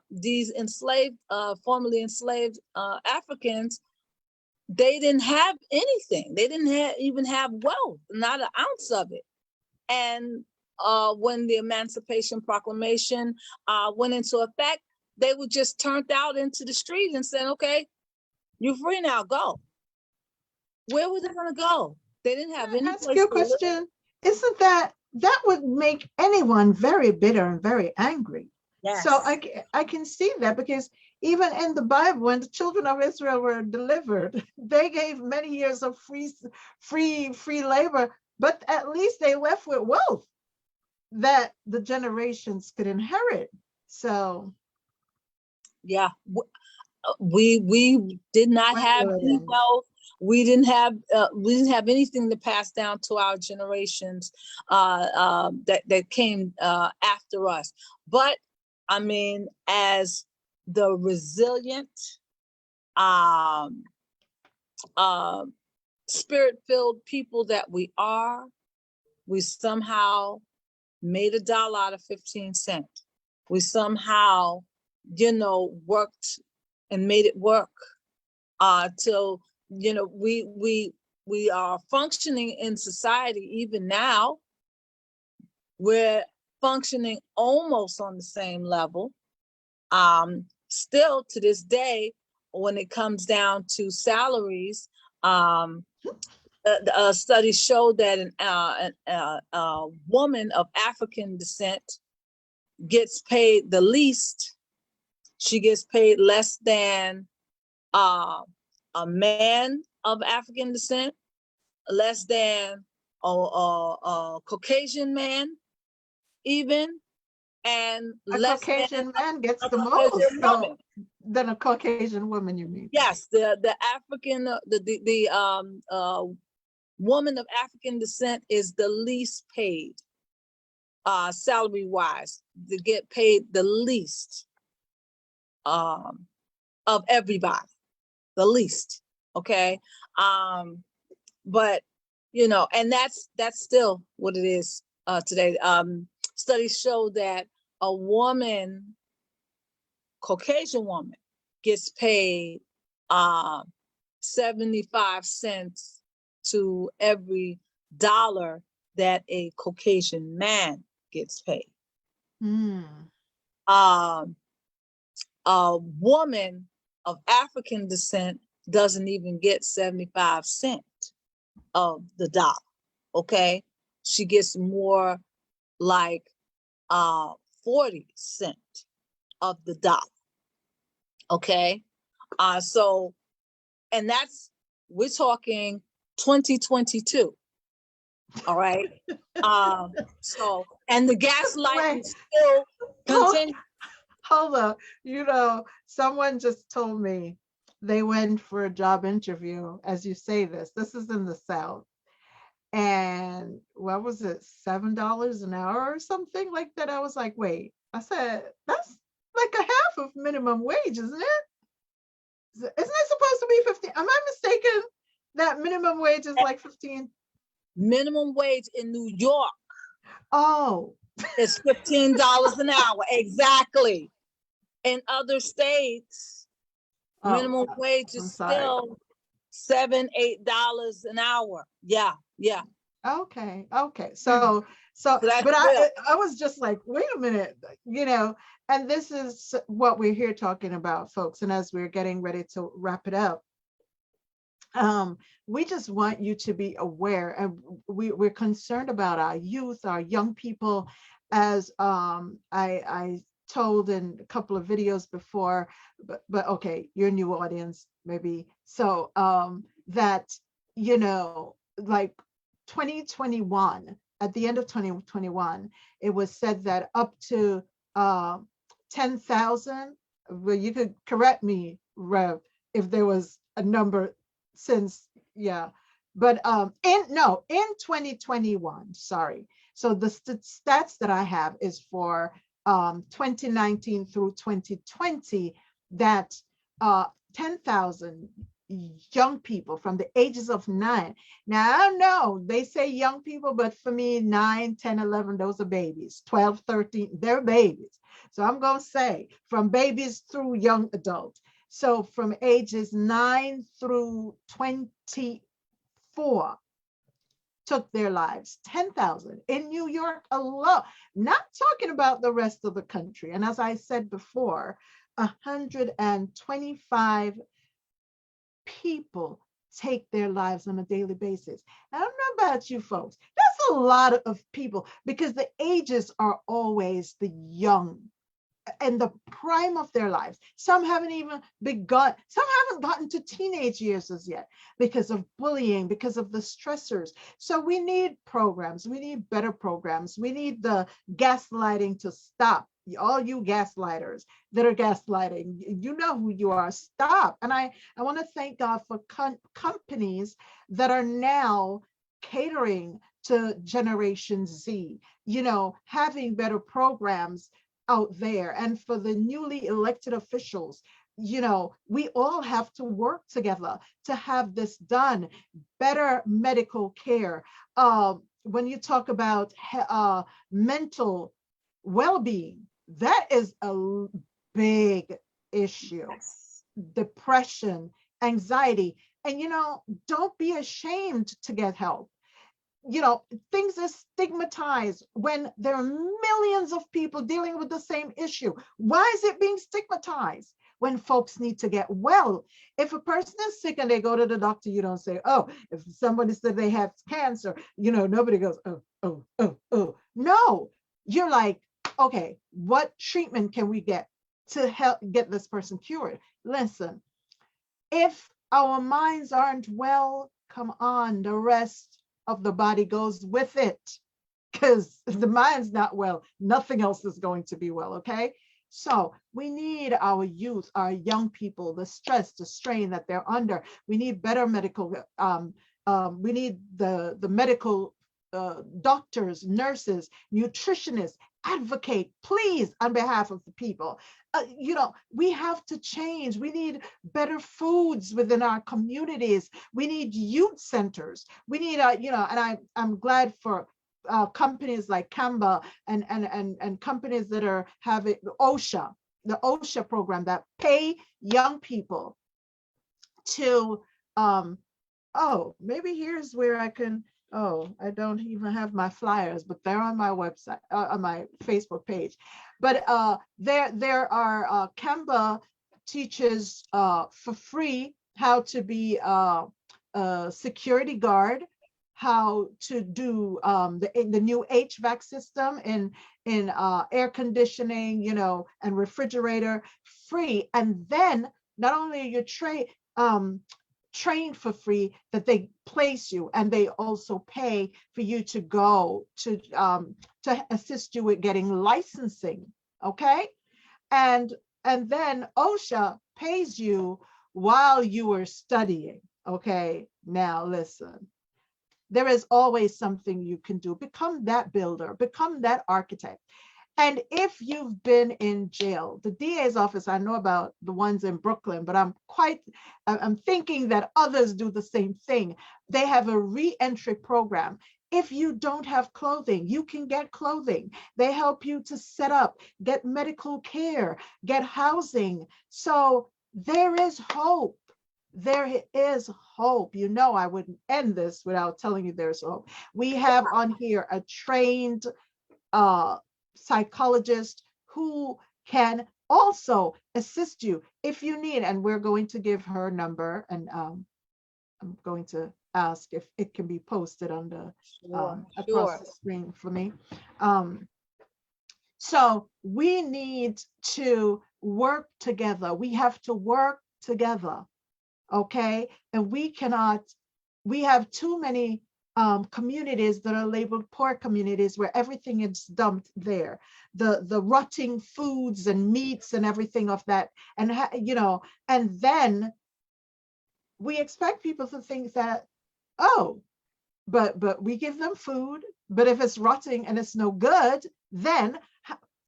These enslaved, formerly enslaved Africans, they didn't have anything. They didn't even have wealth, not an ounce of it. And when the Emancipation Proclamation went into effect, they were just turned out into the street and said, okay, you're free now, go. Where were they going to go? They didn't have any Ask place you a to live. question. Isn't that would make anyone very bitter and very angry? Yes. So I can see that, because even in the Bible, when the children of Israel were delivered, they gave many years of free labor, but at least they left with wealth that the generations could inherit. So yeah, we did not have any wealth. We didn't have anything to pass down to our generations that came after us. But I mean, as the resilient, spirit-filled people that we are, we somehow made $1 out of 15 cents. We somehow, worked and made it work till, we are functioning in society. Even now, we're functioning almost on the same level. Still to this day, when it comes down to salaries, studies show that a woman of African descent gets paid the least. She gets paid less than a man of African descent, less than a Caucasian man, even, and a less Caucasian man gets a the Caucasian most woman. than a Caucasian woman, you mean? Yes, the African, the woman of African descent is the least paid, salary wise, to get paid the least of everybody, the least. Okay, but and that's still what it is today. Studies show that a woman, Caucasian woman, gets paid 75 cents to every dollar that a Caucasian man gets paid. A woman of African descent doesn't even get 75 cents of the dollar. Okay, she gets more like 40 cents of the dollar. Okay, so, and we're talking 2022. All right. So, and the gaslighting still continues. Hold up. Someone just told me they went for a job interview. As you say this is in the South. And what was it, $7 an hour or something like that? I was like, wait, I said, that's like a half of minimum wage, isn't it? Isn't it supposed to be 15? Am I mistaken that minimum wage is like 15? Minimum wage in New York. Oh. It's $15 an hour. Exactly. In other states, minimum wage is still $7-8 an hour. Yeah. Okay. So but I was just like, wait a minute, and this is what we're here talking about, folks. And as we're getting ready to wrap it up, we just want you to be aware, and we're concerned about our youth, our young people, as I told in a couple of videos before, but okay, your new audience maybe. So that like 2021, at the end of 2021, it was said that up to 10,000. Well, you could correct me, Rev, if there was a number since, yeah, but in 2021, sorry. So the stats that I have is for 2019 through 2020, that 10,000 young people from the ages of 9. Now, I know they say young people, but for me, 9, 10, 11, those are babies. 12, 13, they're babies. So I'm going to say from babies through young adults. So from ages 9 through 24 took their lives. 10,000 in New York alone, not talking about the rest of the country. And as I said before, 125 people take their lives on a daily basis. I don't know about you folks. That's a lot of people because the ages are always the young and the prime of their lives. Some haven't even begun, some haven't gotten to teenage years as yet because of bullying, because of the stressors. So we need programs, we need better programs. We need the gaslighting to stop. All you gaslighters that are gaslighting, you know who you are, stop. And I want to thank God for companies that are now catering to Generation Z, you know, having better programs out there. And for the newly elected officials, you know, we all have to work together to have this done. Better medical care. When you talk about mental well-being, that is a big issue. Yes. Depression, anxiety, and you know, don't be ashamed to get help. You know, things are stigmatized when there are millions of people dealing with the same issue. Why is it being stigmatized when folks need to get well? If a person is sick and they go to the doctor, you don't say, oh, if somebody said they have cancer, you know, nobody goes, oh, oh, oh, oh. No, you're like, okay, what treatment can we get to help get this person cured? Listen, if our minds aren't well, come on, the rest of the body goes with it, because the mind's not well, nothing else is going to be well. Okay, so we need our youth, our young people, the stress, the strain that they're under. We need better medical we need the medical doctors, nurses, nutritionists, advocate, please, on behalf of the people. You know, we have to change. We need better foods within our communities. We need youth centers. We need, you know, and I'm glad for companies like Canva and companies that are having OSHA, the OSHA program that pay young people to, oh, maybe here's where I can, oh, I don't even have my flyers, but they're on my website, on my Facebook page. But there are Canva teaches for free how to be a security guard, how to do the new HVAC system in air conditioning, you know, and refrigerator, free. And then not only are you trained for free, that they place you, and they also pay for you to go to assist you with getting licensing. Okay, and then OSHA pays you while you are studying. Okay, now listen, there is always something you can do. Become that builder, become that architect. And if you've been in jail, the DA's office, I know about the ones in Brooklyn, but I'm thinking that others do the same thing. They have a re-entry program. If you don't have clothing, you can get clothing. They help you to set up, get medical care, get housing. So there is hope. There is hope. You know, I wouldn't end this without telling you there's hope. We have on here a trained psychologist who can also assist you if you need, and we're going to give her number, and I'm going to ask if it can be posted on the across the screen for me. So we need to work together. We have to work together. Okay, and we have too many communities that are labeled poor communities where everything is dumped there, the rotting foods and meats and everything of that, and you know, and then we expect people to think that, oh, but we give them food, but if it's rotting and it's no good, then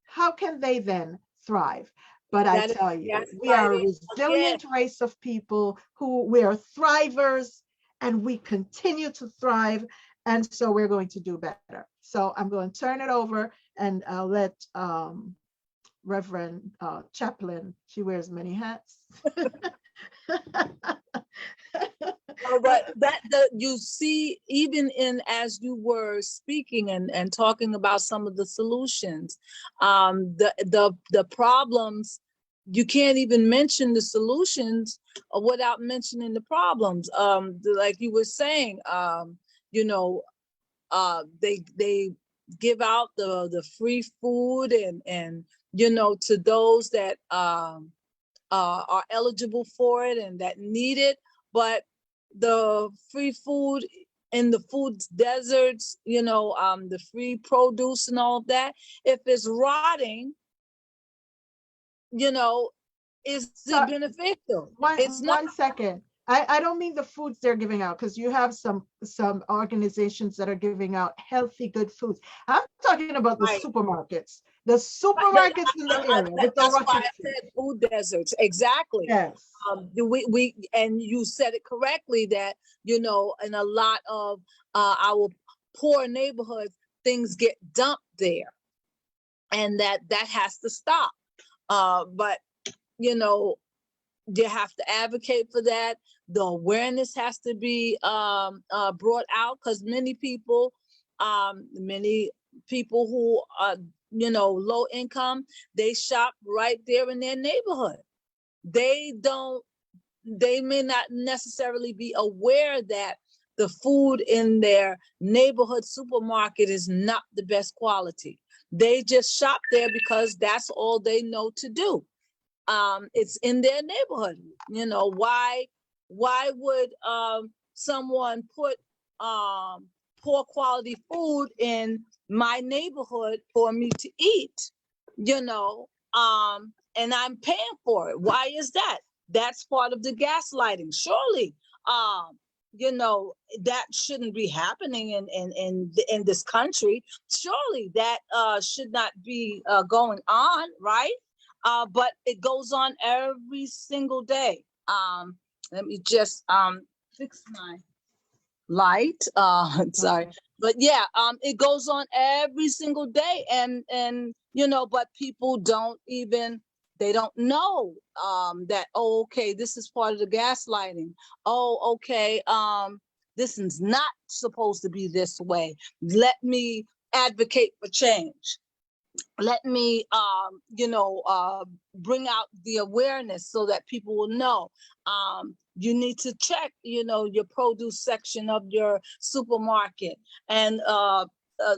how can they then thrive? But I That is tell you, we are a gaslighting again. resilient race of people who we are thrivers, and we continue to thrive. And so we're going to do better. So I'm going to turn it over, and I'll let Reverend Chaplain, she wears many hats. No, but that the you see, even in as you were speaking and talking about some of the solutions, the problems, you can't even mention the solutions without mentioning the problems. Like you were saying, you know, they give out the free food and to those that are eligible for it and that need it, but the free food in the food deserts, the free produce and all of that, if it's rotting, you know, is it So beneficial? It's not. one second. I don't mean the foods they're giving out, because you have some organizations that are giving out healthy, good foods. I'm talking about the Right. supermarkets. The Right. Yeah, yeah, supermarkets in the area with the that's why rotten I food. said food deserts. Exactly. Yes. We and you said it correctly that in a lot of our poor neighborhoods, things get dumped there, and that has to stop. But you know, you have to advocate for that. The awareness has to be brought out, because many people who are low income, they shop right there in their neighborhood. They don't. They may not necessarily be aware that the food in their neighborhood supermarket is not the best quality. They just shop there because that's all they know to do. It's in their neighborhood. Why would someone put poor quality food in my neighborhood for me to eat? And I'm paying for it. Why is that? That's part of the gaslighting. Surely, um, that shouldn't be happening in this country. Surely that should not be going on, right? But it goes on every single day. Let me just fix my light. Sorry, Okay. but yeah, it goes on every single day, and but people they don't know that, oh, okay, this is part of the gaslighting. Oh, okay, this is not supposed to be this way. Let me advocate for change. Let me bring out the awareness so that people will know. You need to check your produce section of your supermarket, and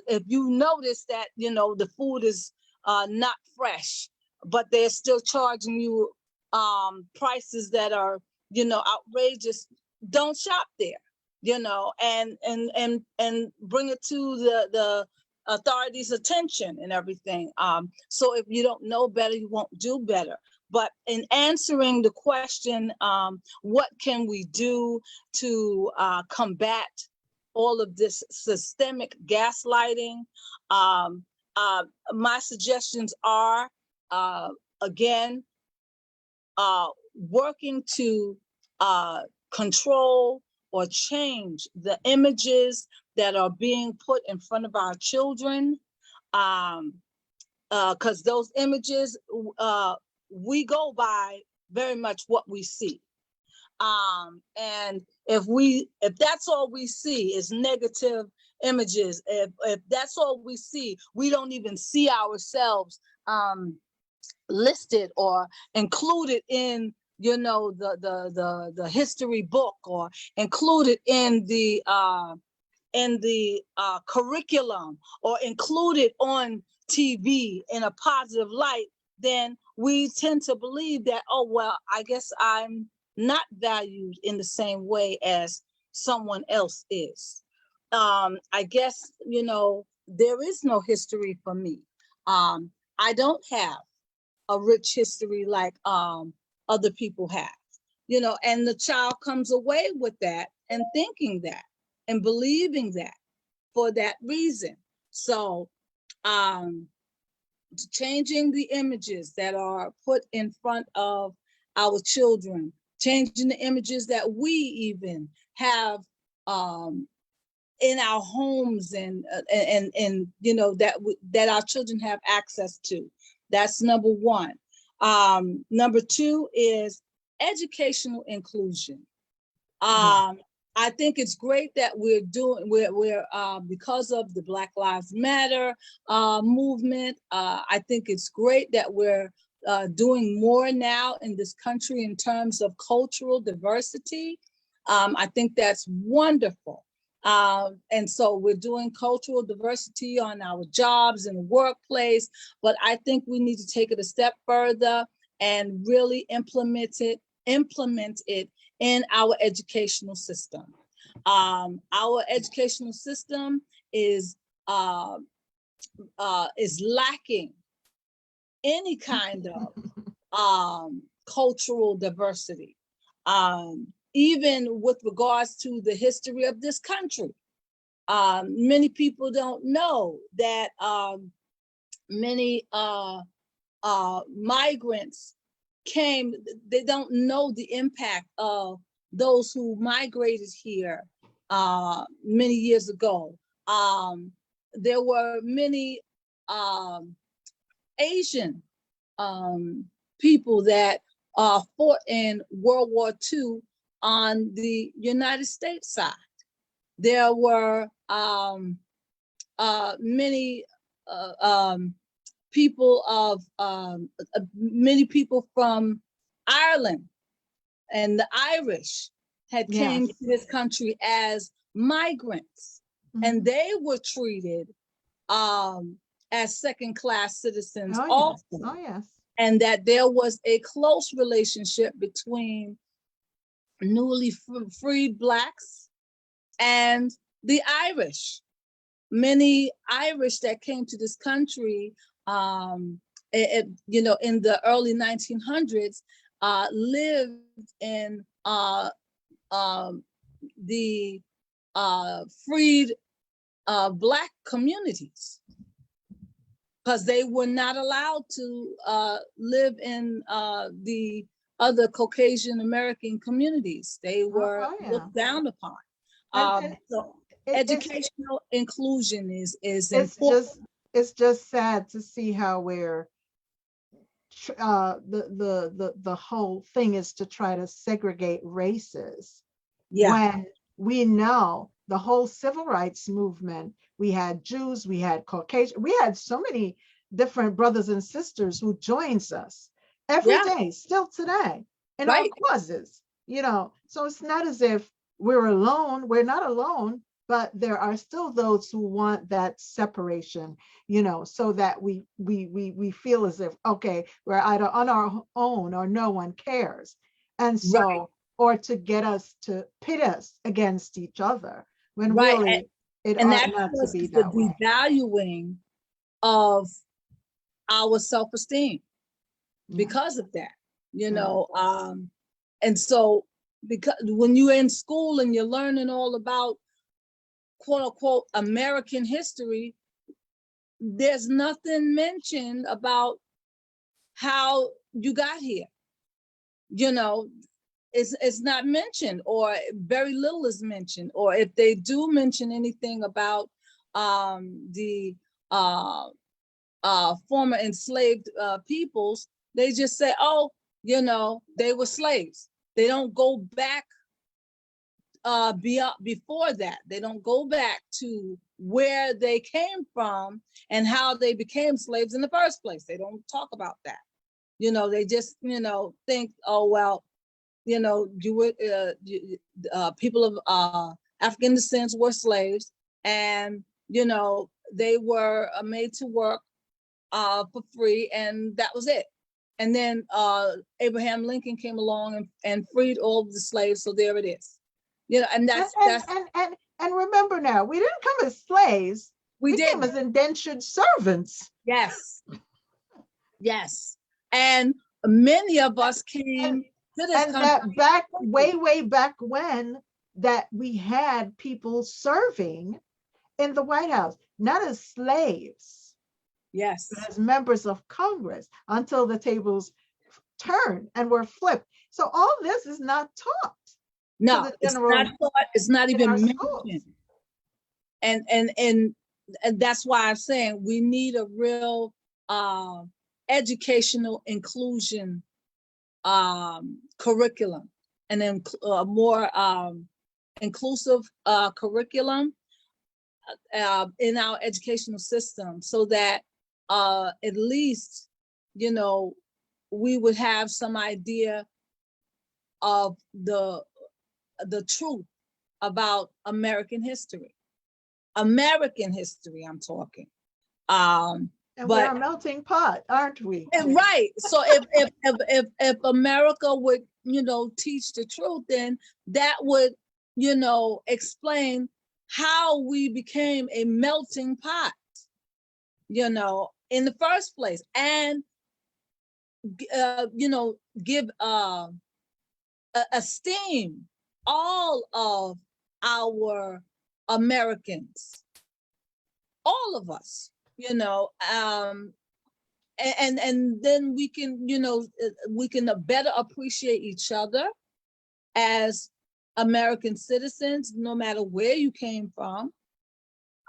if you notice that the food is not fresh, but they're still charging you prices that are outrageous, don't shop there. And bring it to the authorities' attention and everything. So if you don't know better, you won't do better. But in answering the question, what can we do to combat all of this systemic gaslighting? Um, my suggestions are, again, working to control or change the images that are being put in front of our children, because those images, we go by very much what we see. And if that's all we see is negative images, if that's all we see, we don't even see ourselves listed or included in the history book, or included in the curriculum, or included on TV in a positive light, then we tend to believe that, oh, well, I guess I'm not valued in the same way as someone else is. I guess, there is no history for me. I don't have a rich history like other people have, and the child comes away with that and thinking that and believing that for that reason. So changing the images that are put in front of our children, changing the images that we even have in our homes, and that our children have access to. That's number one. Number two is educational inclusion. I think it's great that we're because of the Black Lives Matter movement. I think it's great that we're doing more now in this country in terms of cultural diversity. I think that's wonderful. And so we're doing cultural diversity on our jobs and workplace, but I think we need to take it a step further and really implement it in our educational system. Our educational system is lacking any kind of cultural diversity, even with regards to the history of this country. Many people don't know that many migrants came. They don't know the impact of those who migrated here many years ago. There were many Asian people that fought in World War II on the United States side. There were many many people from Ireland, and the Irish had came to this country as migrants, and they were treated as second-class citizens also. Oh, yes. And that there was a close relationship between newly freed Blacks and the Irish. Many Irish that came to this country, in the early 1900s, lived in the freed Black communities, because they were not allowed to live in the other Caucasian American communities. They were looked down upon. So educational inclusion is important. It's just sad to see how we're the whole thing is to try to segregate races. When we know the whole civil rights movement, we had Jews, we had Caucasian, we had so many different brothers and sisters who joins us every day, still today, in our causes, so it's not as if we're alone. We're not alone, but there are still those who want that separation, so that we feel as if, okay, we're either on our own or no one cares. And so, or to get us to pit us against each other, when really it ought not to be that way. The devaluing of our self-esteem because of that, and so, because when you're in school and you're learning all about quote unquote American history, there's nothing mentioned about how you got here. It's not mentioned, or very little is mentioned, or if they do mention anything about the former enslaved peoples, they just say, oh, they were slaves. They don't go back before that. They don't go back to where they came from and how they became slaves in the first place. They don't talk about that. They just, think, oh, well, you were people of African descent were slaves, and they were made to work for free, and that was it. And then Abraham Lincoln came along and freed all of the slaves, so there it is. And that's and remember, now we didn't come as slaves. We came as indentured servants. Yes, and many of us came. And that way back when, that we had people serving in the White House, not as slaves, Yes. as members of Congress until the tables turned and were flipped. So all this is not taught to No, the it's not general thought, it's not in our even schools. mentioned. And that's why I'm saying we need a real educational inclusion curriculum, and then a more inclusive curriculum in our educational system, so that at least, you know, we would have some idea of the truth about American history. American history, I'm talking. And we're But a melting pot, aren't we? right. So if America would, you know, teach the truth, then that would, you know, explain how we became a melting pot, you know, in the first place, and you know, give esteem all of our Americans, all of us, you know, and then we can, you know, we can better appreciate each other as American citizens, no matter where you came from,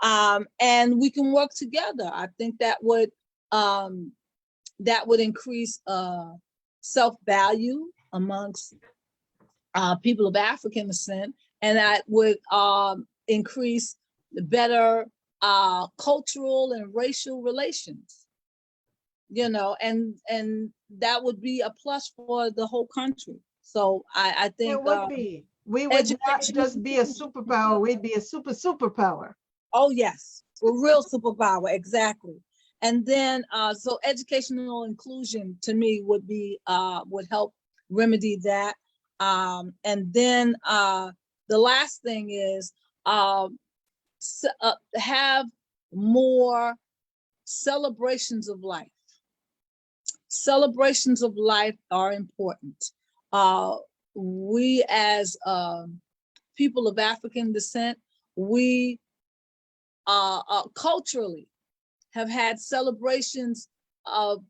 and we can work together. I think that would increase self-value amongst people of African descent, and that would increase the better cultural and racial relations, you know, and that would be a plus for the whole country. So I It think would be. We would not education. just be a superpower, we'd be a superpower. Oh yes, a real superpower, exactly. And then so educational inclusion to me would be would help remedy that. And then the last thing is have more celebrations of life. Celebrations of life are important. We as people of African descent, we culturally have had celebrations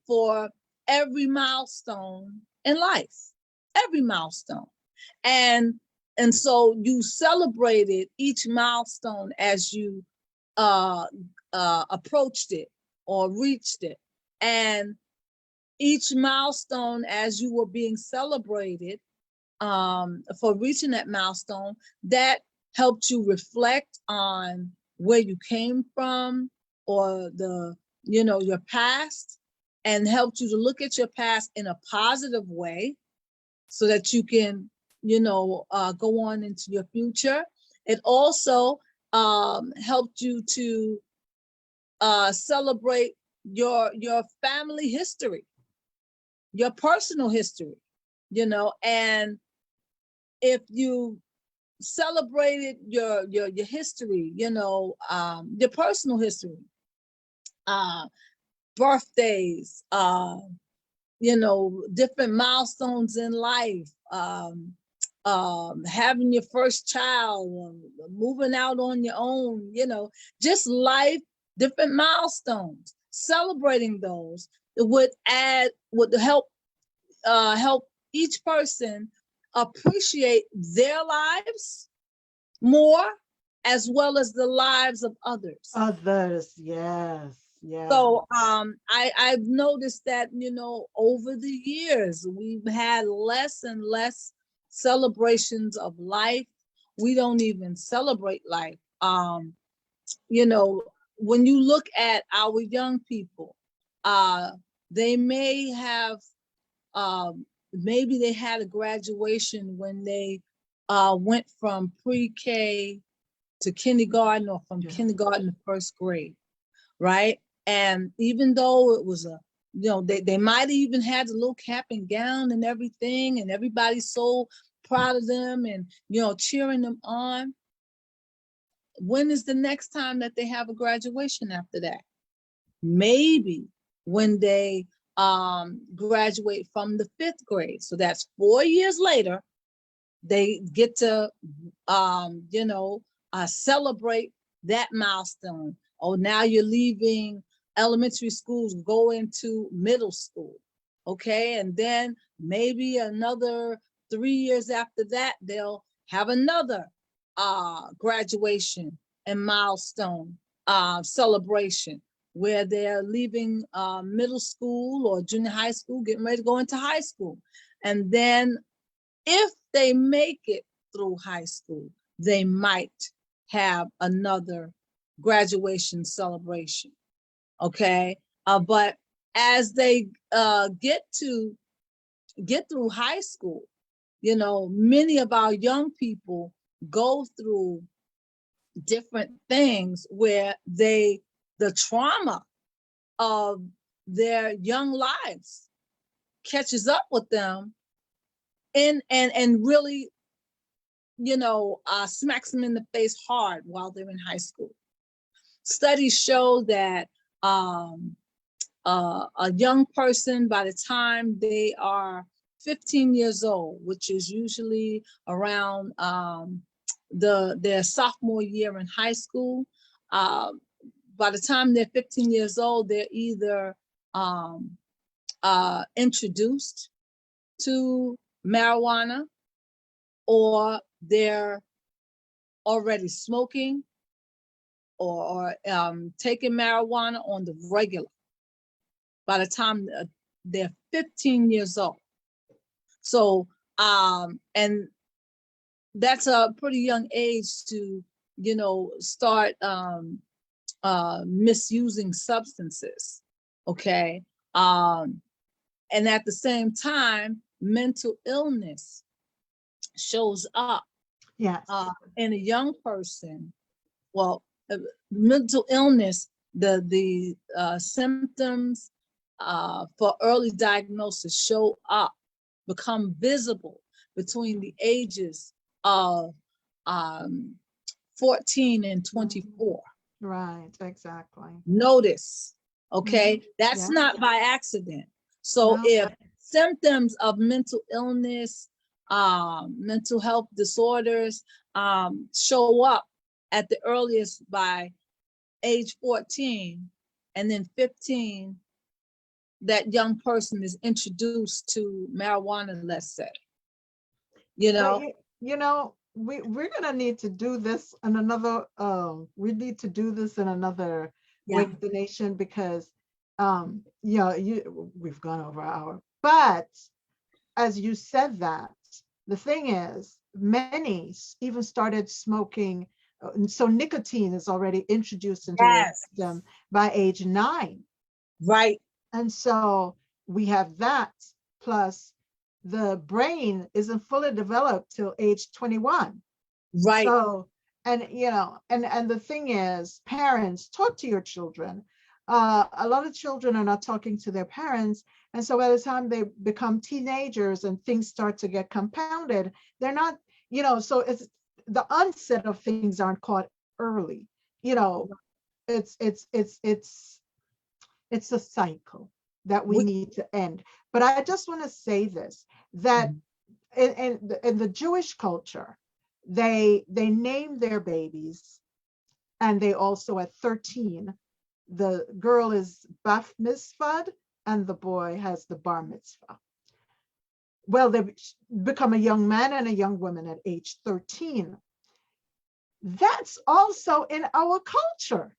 for every milestone in life, every milestone. And so you celebrated each milestone as you approached it or reached it. And each milestone as you were being celebrated for reaching that milestone, that helped you reflect on where you came from, or you know, your past, and helped you to look at your past in a positive way so that you can, you know, go on into your future. It also helped you to celebrate your family history, your personal history, you know. And if you celebrated your history, you know, your personal history, birthdays, you know, different milestones in life, having your first child, moving out on your own, you know, just life, different milestones, celebrating those would help each person appreciate their lives more, as well as the lives of others. Others, yes, yes. So I've noticed that, you know, over the years, we've had less and less celebrations of life. We don't even celebrate life. You know, when you look at our young people, they may have maybe they had a graduation when they went from pre-K to kindergarten, or from kindergarten to first grade, right? And even though it was you know, they might even had a little cap and gown and everything, and everybody's so proud of them and, you know, cheering them on. When is the next time that they have a graduation after that? Maybe when they graduate from the 5th grade. So that's 4 years later, they get to, you know, celebrate that milestone. Oh, now you're leaving elementary schools go into middle school. Okay. And then maybe another 3 years after that, they'll have another graduation and milestone celebration where they're leaving middle school or junior high school, getting ready to go into high school. And then if they make it through high school, they might have another graduation celebration. Okay. But as they get through high school, you know, many of our young people go through different things where the trauma of their young lives catches up with them and really, you know, smacks them in the face hard while they're in high school. Studies show that a young person, by the time they are 15 years old, which is usually around their sophomore year in high school, by the time they're 15 years old, they're either introduced to marijuana, or they're already smoking or taking marijuana on the regular by the time they're 15 years old. So, and that's a pretty young age to, you know, start misusing substances. Okay. And at the same time, mental illness shows up in a young person. Well, mental illness, the symptoms for early diagnosis show up, become visible between the ages of 14 and 24. Right, exactly. Notice, okay? That's not by accident. So if symptoms of mental illness, mental health disorders show up at the earliest by age 14, and then 15, that young person is introduced to marijuana, let's say, you know. But, you know, we're gonna need to do this in another. We need to do this in another Wake the Nation, because we've gone over an hour. But as you said that, the thing is, many even started smoking. So nicotine is already introduced into their system by age 9. Right. And so we have that, plus the brain isn't fully developed till age 21. Right. So, and you know, and the thing is, parents, talk to your children. A lot of children are not talking to their parents, and so by the time they become teenagers and things start to get compounded, they're not, you know, so it's the onset of things aren't caught early. You know, it's a cycle that we need to end. But I just want to say this, that in the Jewish culture, they name their babies, and they also, at 13, the girl is baf mitzvah and the boy has the bar mitzvah. Well, they become a young man and a young woman at age 13. That's also in our culture.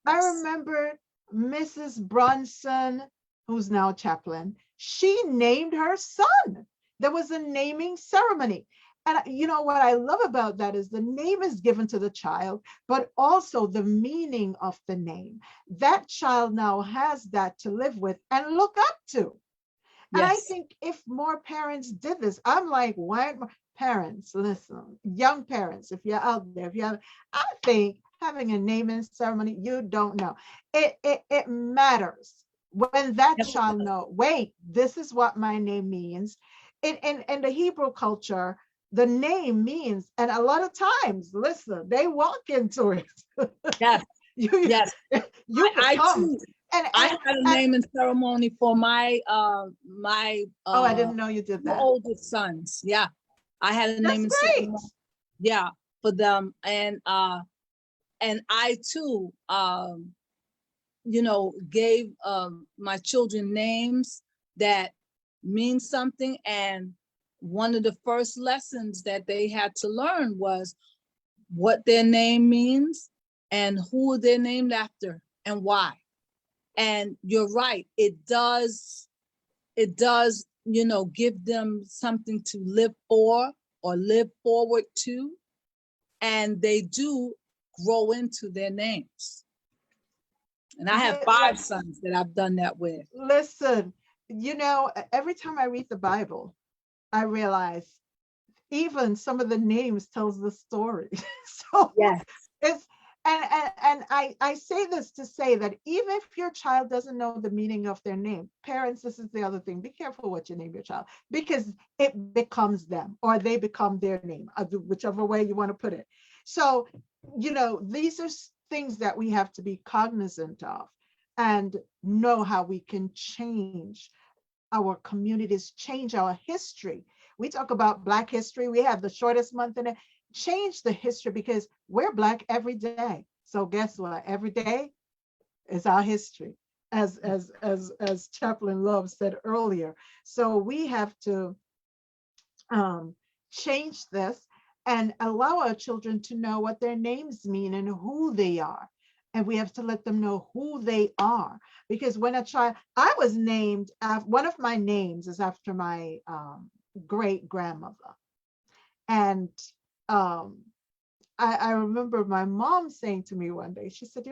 I remember Mrs. Brunson, who's now chaplain, she named her son. There was a naming ceremony. And you know what I love about that is the name is given to the child, but also the meaning of the name. That child now has that to live with and look up to. And I think if more parents did this, I'm like, why parents, listen, young parents, if you're out there, I think having a naming ceremony, you don't know. It matters when that child know, wait, this is what my name means. In the Hebrew culture, the name means, and a lot of times, listen, they walk into it. Yes. You I too. And I had a naming ceremony for my my oh, I didn't know you did that. Oldest sons. Yeah, I had a naming ceremony. Yeah, for them, and I too gave my children names that mean something. And one of the first lessons that they had to learn was what their name means and who they're named after and why. And you're right, it does, give them something to live for or live forward to. And they do grow into their names. And I have 5 sons that I've done that with. Listen, every time I read the Bible, I realize even some of the names tells the story. So Yes. it's and I say this to say that even if your child doesn't know the meaning of their name, parents, this is the other thing, be careful what you name your child, because it becomes them or they become their name, whichever way you want to put it. So these are things that we have to be cognizant of and know how we can change our communities, change our history. We talk about Black history. We have the shortest month in it. Change the history, because we're Black every day. So guess what? Every day is our history, as Chaplain Love said earlier. So we have to change this and allow our children to know what their names mean and who they are. And we have to let them know who they are. Because when a child, I was named, one of my names is after my great grandmother. And I remember my mom saying to me one day, she said,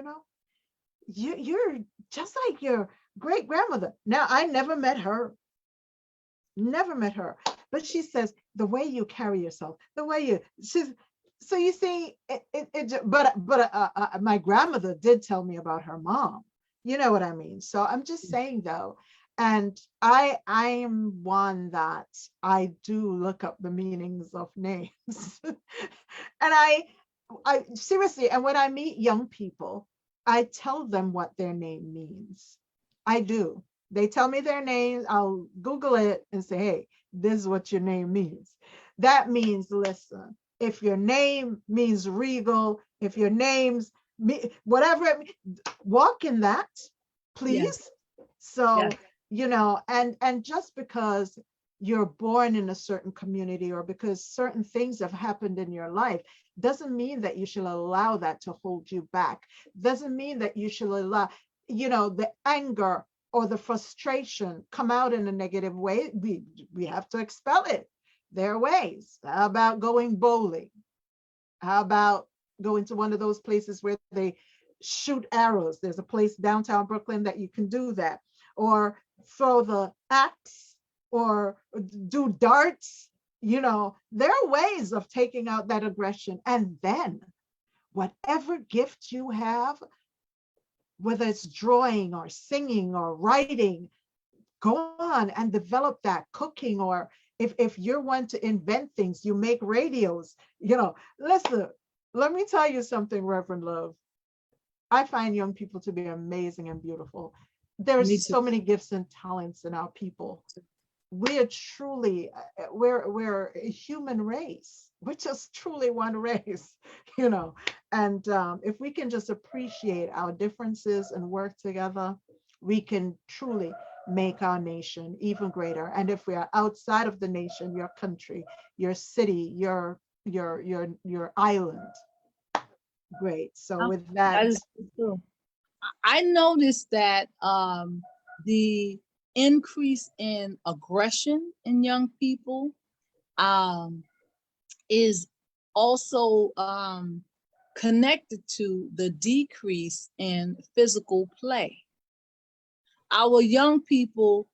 you're just like your great grandmother. Now, I never met her, but she says, the way you carry yourself, the way so you see, but my grandmother did tell me about her mom. You know what I mean? So I'm just saying though, and I am one that I do look up the meanings of names. And I seriously, and when I meet young people, I tell them what their name means. I do. They tell me their names, I'll Google it and say, hey, this is what your name means. That means, listen, if your name means regal, if your name's whatever it means, walk in that, please. Yes. So, yes. And just because you're born in a certain community or because certain things have happened in your life doesn't mean that you should allow that to hold you back. Doesn't mean that you should allow, the anger or the frustration come out in a negative way. We have to expel it. There are ways. How about going bowling? How about going to one of those places where they shoot arrows? There's a place downtown Brooklyn that you can do that. Or throw the axe or do darts. There are ways of taking out that aggression. And then whatever gift you have, whether it's drawing or singing or writing, go on and develop that. Cooking, or if you're one to invent things, you make radios, listen, let me tell you something, Reverend Love. I find young people to be amazing and beautiful. There's so many gifts and talents in our people. We're truly, we're a human race. We're just truly one race, and if we can just appreciate our differences and work together, we can truly make our nation even greater. And if we are outside of the nation, your country, your city, your island, great. So with that is true. I noticed that the increase in aggression in young people is also connected to the decrease in physical play. Our young people,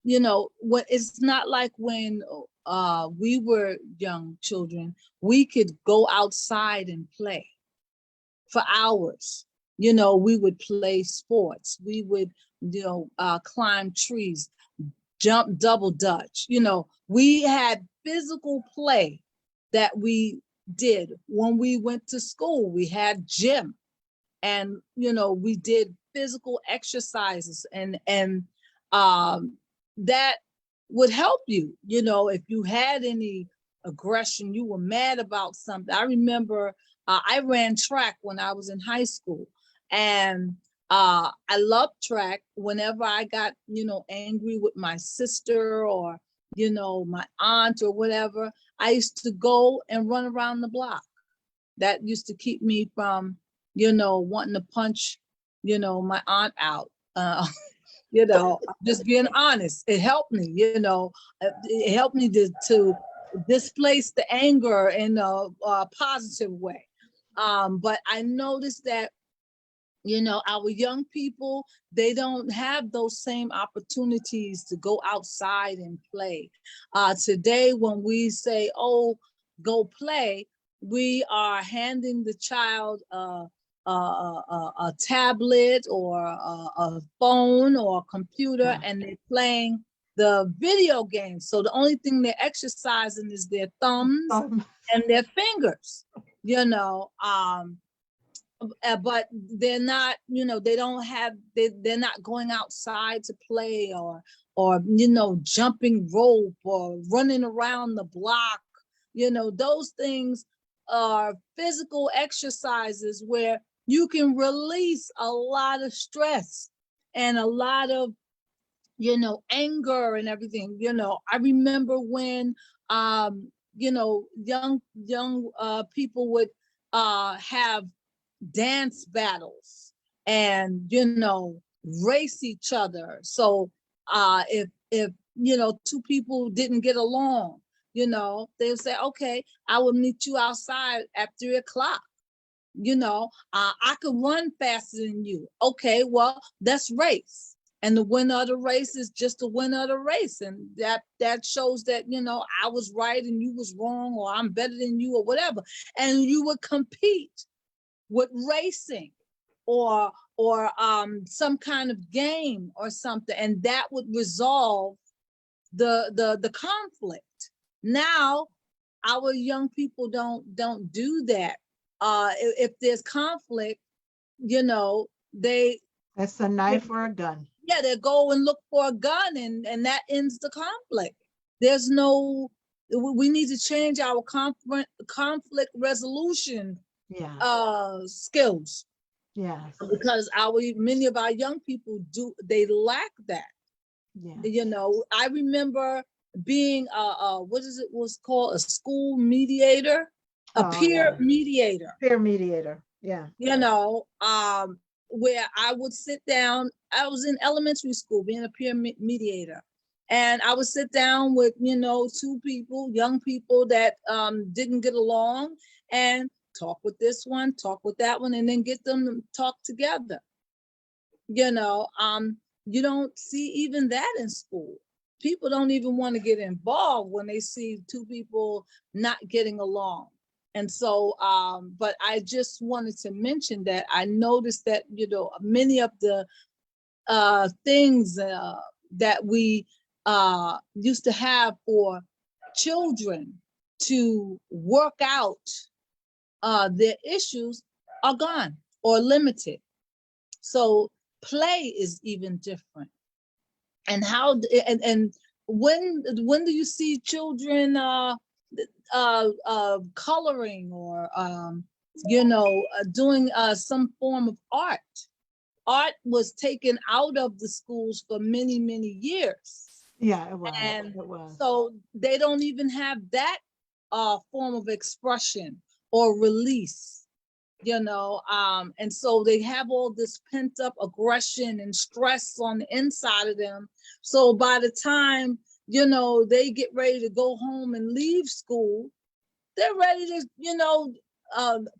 when it's not like when we were young children, we could go outside and play for hours. We would play sports. We would, climb trees, jump double dutch. We had physical play that we did. When we went to school, we had gym, and we did physical exercises, and that would help you. If you had any aggression, you were mad about something. I remember I ran track when I was in high school, and I love track. Whenever I got, angry with my sister or, my aunt or whatever, I used to go and run around the block. That used to keep me from, wanting to punch, my aunt out. Just being honest. It helped me, it helped me to displace the anger in a positive way. But I noticed that, our young people, they don't have those same opportunities to go outside and play. Today, when we say, oh, go play, we are handing the child a tablet or a phone or a computer, and they're playing the video games. So the only thing they're exercising is their thumbs and their fingers, but they're not, they don't have, they're not going outside to play or jumping rope or running around the block. Those things are physical exercises where you can release a lot of stress and a lot of, anger and everything. I remember when, young people would have dance battles and race each other. So if two people didn't get along, they would say, okay, I will meet you outside at 3:00. I could run faster than you. Okay, well, let's race. And the winner of the race is just the winner of the race. And that shows that, I was right and you was wrong, or I'm better than you, or whatever. And you would compete with racing or some kind of game or something, and that would resolve the conflict. Now our young people don't do that. If there's conflict, that's a knife or a gun. Yeah, they go and look for a gun, and that ends the conflict. There's no, we need to change our conflict resolution skills. Yes. Because many of our young people they lack that. Yeah. I remember being what is it was called, a school mediator, peer mediator. Peer mediator. Yeah. Where I would sit down. I was in elementary school being a peer mediator. And I would sit down with, two people, young people that didn't get along, and talk with this one, talk with that one, and then get them to talk together. You don't see even that in school. People don't even want to get involved when they see two people not getting along. And so, but I just wanted to mention that I noticed that, many of the things that we used to have for children to work out their issues are gone or limited. So play is even different. And when do you see children coloring or doing some form of art? Art was taken out of the schools for many, many years. Yeah, it was. And it was. So they don't even have that form of expression or release, and so they have all this pent up aggression and stress on the inside of them. So by the time, they get ready to go home and leave school, they're ready to,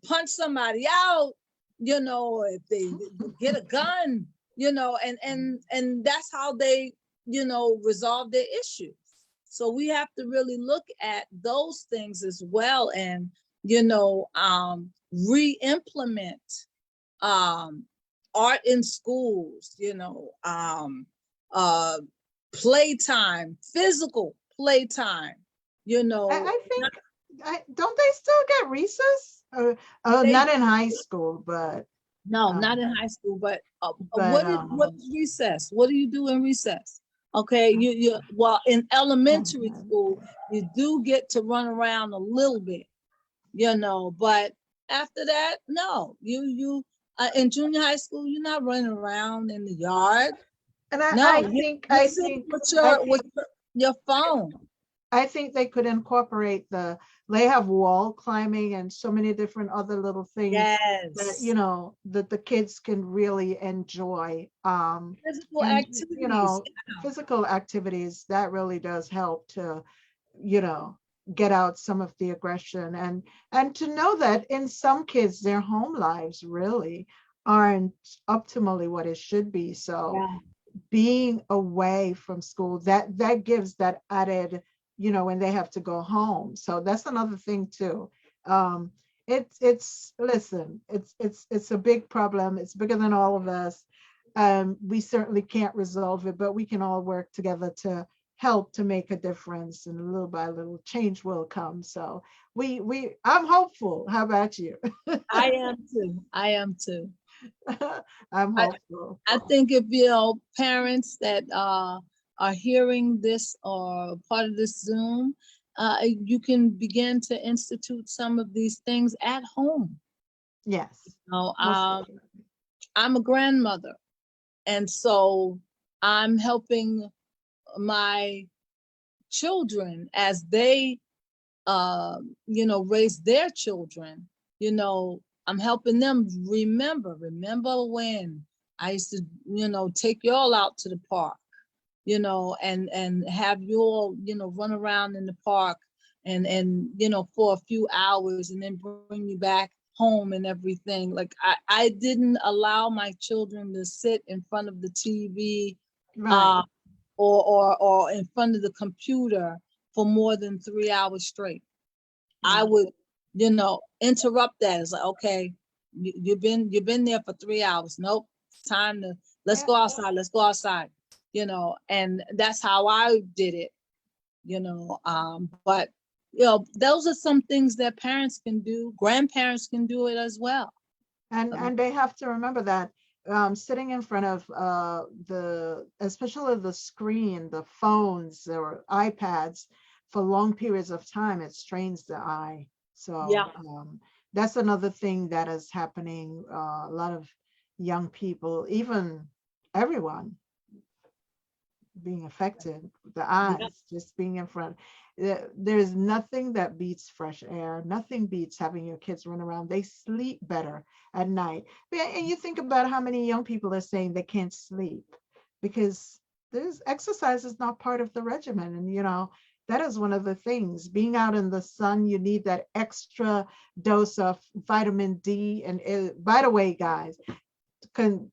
punch somebody out, if they get a gun, and that's how they, resolve their issues. So we have to really look at those things as well, and, re-implement art in schools, playtime, physical playtime, I think, don't they still get recess? Not in high school, but no, not in high school. But what is recess? What do you do in recess? Okay, well, in elementary school, you do get to run around a little bit, but after that, no, you In junior high school, you're not running around in the yard. And No, you I sit think, with I your phone. I think they could incorporate they have wall climbing and so many different other little things that, Yes. that the kids can really enjoy. Physical And, activities. physical activities, that really does help to, you know, get out some of the aggression and to know that in some kids, their home lives really aren't optimally what it should be. So Yeah. being away from school, that gives that added, when they have to go home. So that's another thing too. um it's listen, it's a big problem. It's bigger than all of us. We certainly can't resolve it, but we can all work together to help to make a difference, and little by little change will come. So I'm hopeful. How about you? I am too. I am too. I'm I, hopeful. I think if parents that are hearing this or part of this Zoom, you can begin to institute some of these things at home. Yes, know, most um, definitely. I'm a grandmother, and so I'm helping my children as they, raise their children. I'm helping them remember when I used to, take you all out to the park, and have you all, run around in the park and for a few hours and then bring you back home and everything. Like I didn't allow my children to sit in front of the TV Right. uh, or in front of the computer for more than 3 hours straight. I Right. would, interrupt that. It's like, okay, you've been there for 3 hours. Nope, it's time to let's Yeah. go outside. Let's go outside. And that's how I did it. But those are some things that parents can do. Grandparents can do it as well. And they have to remember that sitting in front of especially the screen, the phones or iPads for long periods of time, it strains the eye. Yeah, So that's another thing that is happening. A lot of young people, even everyone, being affected, the yeah, eyes, just being in front. There's nothing that beats fresh air. Nothing beats having your kids run around. They sleep better at night. And you think about how many young people are saying they can't sleep because there's exercise is not part of the regimen. And that is one of the things. Being out in the sun, you need that extra dose of vitamin D. And by the way, guys, can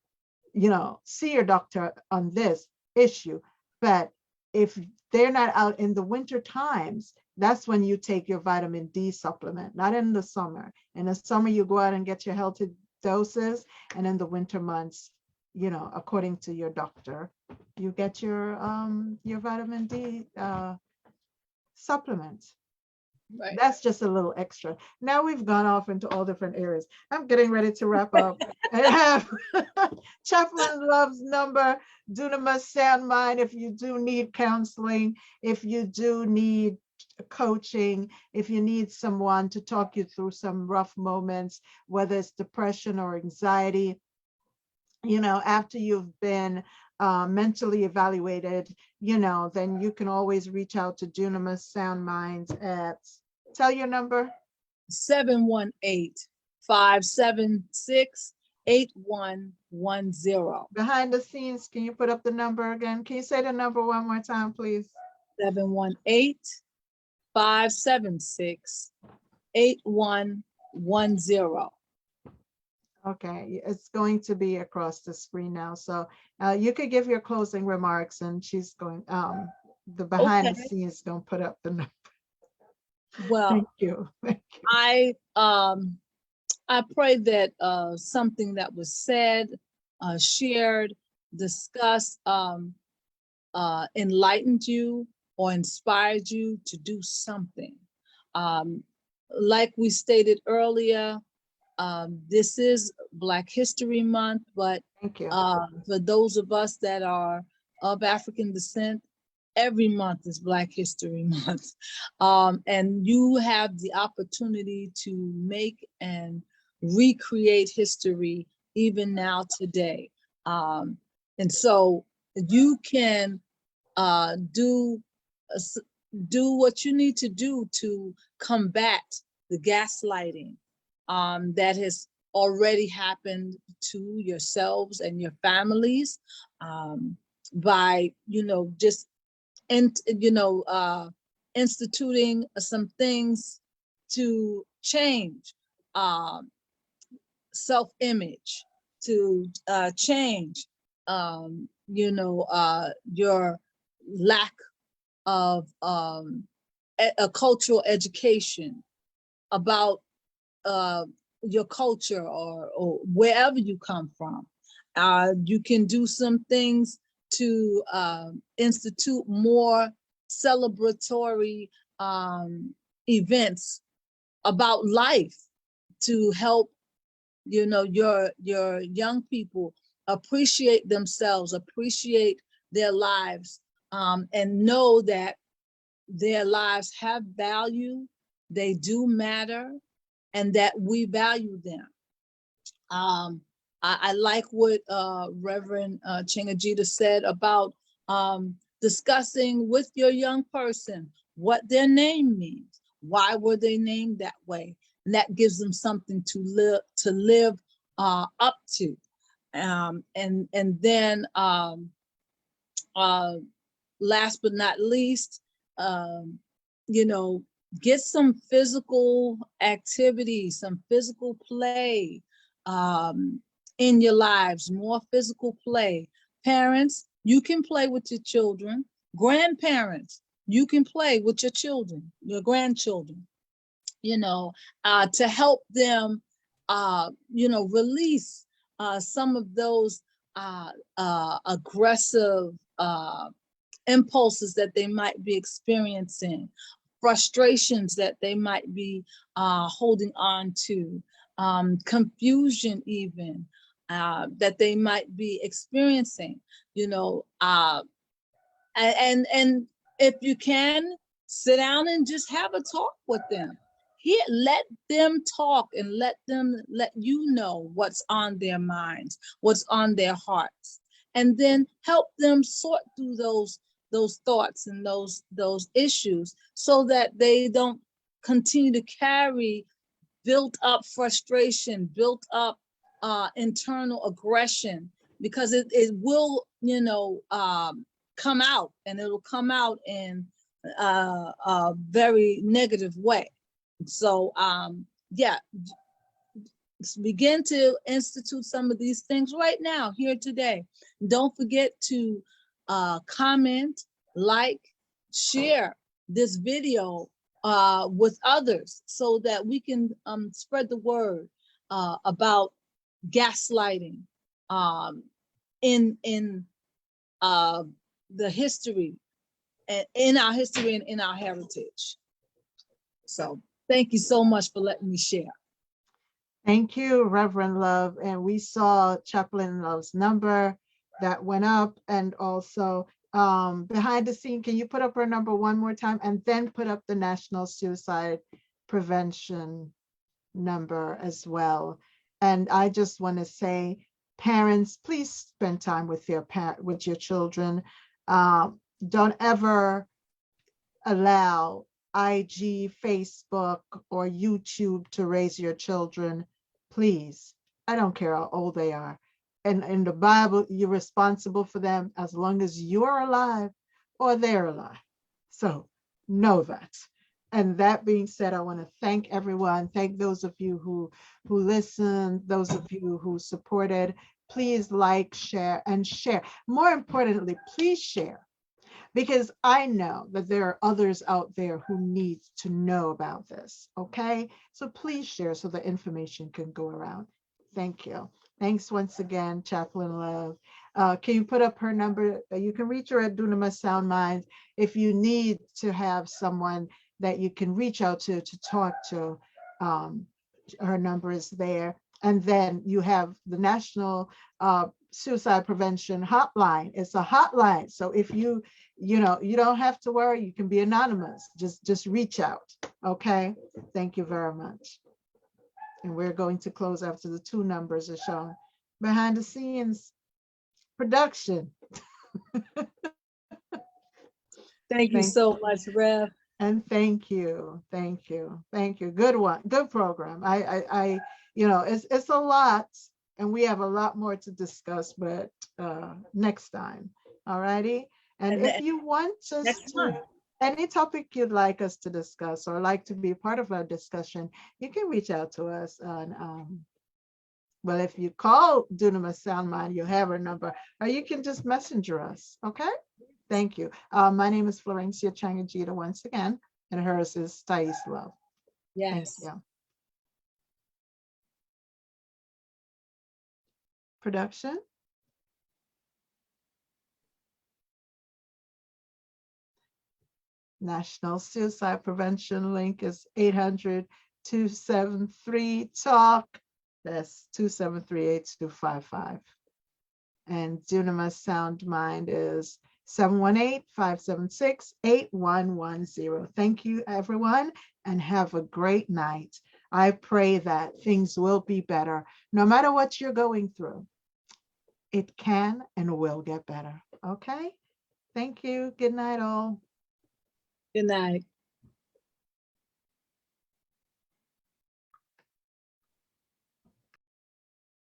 see your doctor on this issue. But if they're not out in the winter times, that's when you take your vitamin D supplement, not in the summer. In the summer, you go out and get your healthy doses. And in the winter months, according to your doctor, you get your vitamin D supplements. right. That's just a little extra. Now we've gone off into all different areas. I'm getting ready to wrap up. I have Chaplain Love's number, Dunamis Sound Mind, if you do need counseling, if you do need coaching, if you need someone to talk you through some rough moments, whether it's depression or anxiety, after you've been mentally evaluated, then you can always reach out to Dunamis Sound Minds at, tell your number. 718-576-8110. Behind the scenes, can you put up the number again? Can you say the number one more time, please? 718-576-8110. Okay, it's going to be across the screen now. So you could give your closing remarks and she's going, the behind Okay. the scenes going to put up the number. Well, Thank you. Thank you. I pray that something that was said, shared, discussed, enlightened you or inspired you to do something. Like we stated earlier, this is Black History Month, but Thank you. for those of us that are of African descent, every month is Black History Month. And you have the opportunity to make and recreate history even now today. And so you can do do what you need to do to combat the gaslighting that has already happened to yourselves and your families, by just instituting some things to change self-image, to change your lack of a cultural education about your culture, or wherever you come from. You can do some things to institute more celebratory events about life, to help your young people appreciate themselves, appreciate their lives, and know that their lives have value, they do matter, and that we value them. I like what Reverend Chang-Ageda said about discussing with your young person what their name means, why were they named that way, and that gives them something to live up to. And then last but not least, get some physical activity, some physical play in your lives, more physical play. Parents, you can play with your children. Grandparents, you can play with your children, your grandchildren, to help them, release some of those aggressive impulses that they might be experiencing, frustrations that they might be holding on to, confusion even that they might be experiencing, and if you can, sit down and just have a talk with them. Let them talk and let you know what's on their minds, what's on their hearts, and then help them sort through those thoughts and those issues, so that they don't continue to carry built up frustration, built up internal aggression, because it will come out, and it'll come out in a very negative way. So yeah, begin to institute some of these things right now, here today. Don't forget to comment, like, share this video with others, so that we can spread the word about gaslighting in the history, in our history and in our heritage. So thank you so much for letting me share. Thank you, Reverend Love. And we saw Chaplain Love's number that went up, and also behind the scene, can you put up her number one more time, and then put up the National Suicide Prevention number as well. And I just want to say, parents, please spend time with your children. Don't ever allow IG, Facebook, or YouTube to raise your children. Please, I don't care how old they are. And in the Bible, you're responsible for them as long as you're alive or they're alive. So know that. And that being said, I want to thank everyone. Thank those of you who listened, those of you who supported. Please like, share, and share. More importantly, please share, because I know that there are others out there who need to know about this. Okay, so please share so the information can go around. Thank you. Thanks once again, Chaplain Love. Can you put up her number? You can reach her at Dunamis Sound Minds. If you need to have someone that you can reach out to talk to, her number is there. And then you have the National Suicide Prevention Hotline. It's a hotline. So if you don't have to worry, you can be anonymous. Just reach out. Okay. Thank you very much. And we're going to close after the two numbers are shown. behind the scenes production. Thank you Thank so much, Rev. and thank you, thank you, thank you. Good one, good program. It's a lot, and we have a lot more to discuss, but next time, all righty. And And if then you want us next to month. any topic you'd like us to discuss or like to be part of our discussion, you can reach out to us on well, if you call Dunamis Soundmind, you'll have her number, or you can just messenger us. Okay. Thank you. My name is Florencia Chang-Ageda once again, and hers is Thais Love. Thank Yes. you. Production. National Suicide Prevention link is 800-273-TALK. That's 273-8255. And Dunamis Sound Mind is 718-576-8110. Thank you, everyone, and have a great night. I pray that things will be better. No matter what you're going through, it can and will get better. Okay? Thank you. Good night, all. Good night.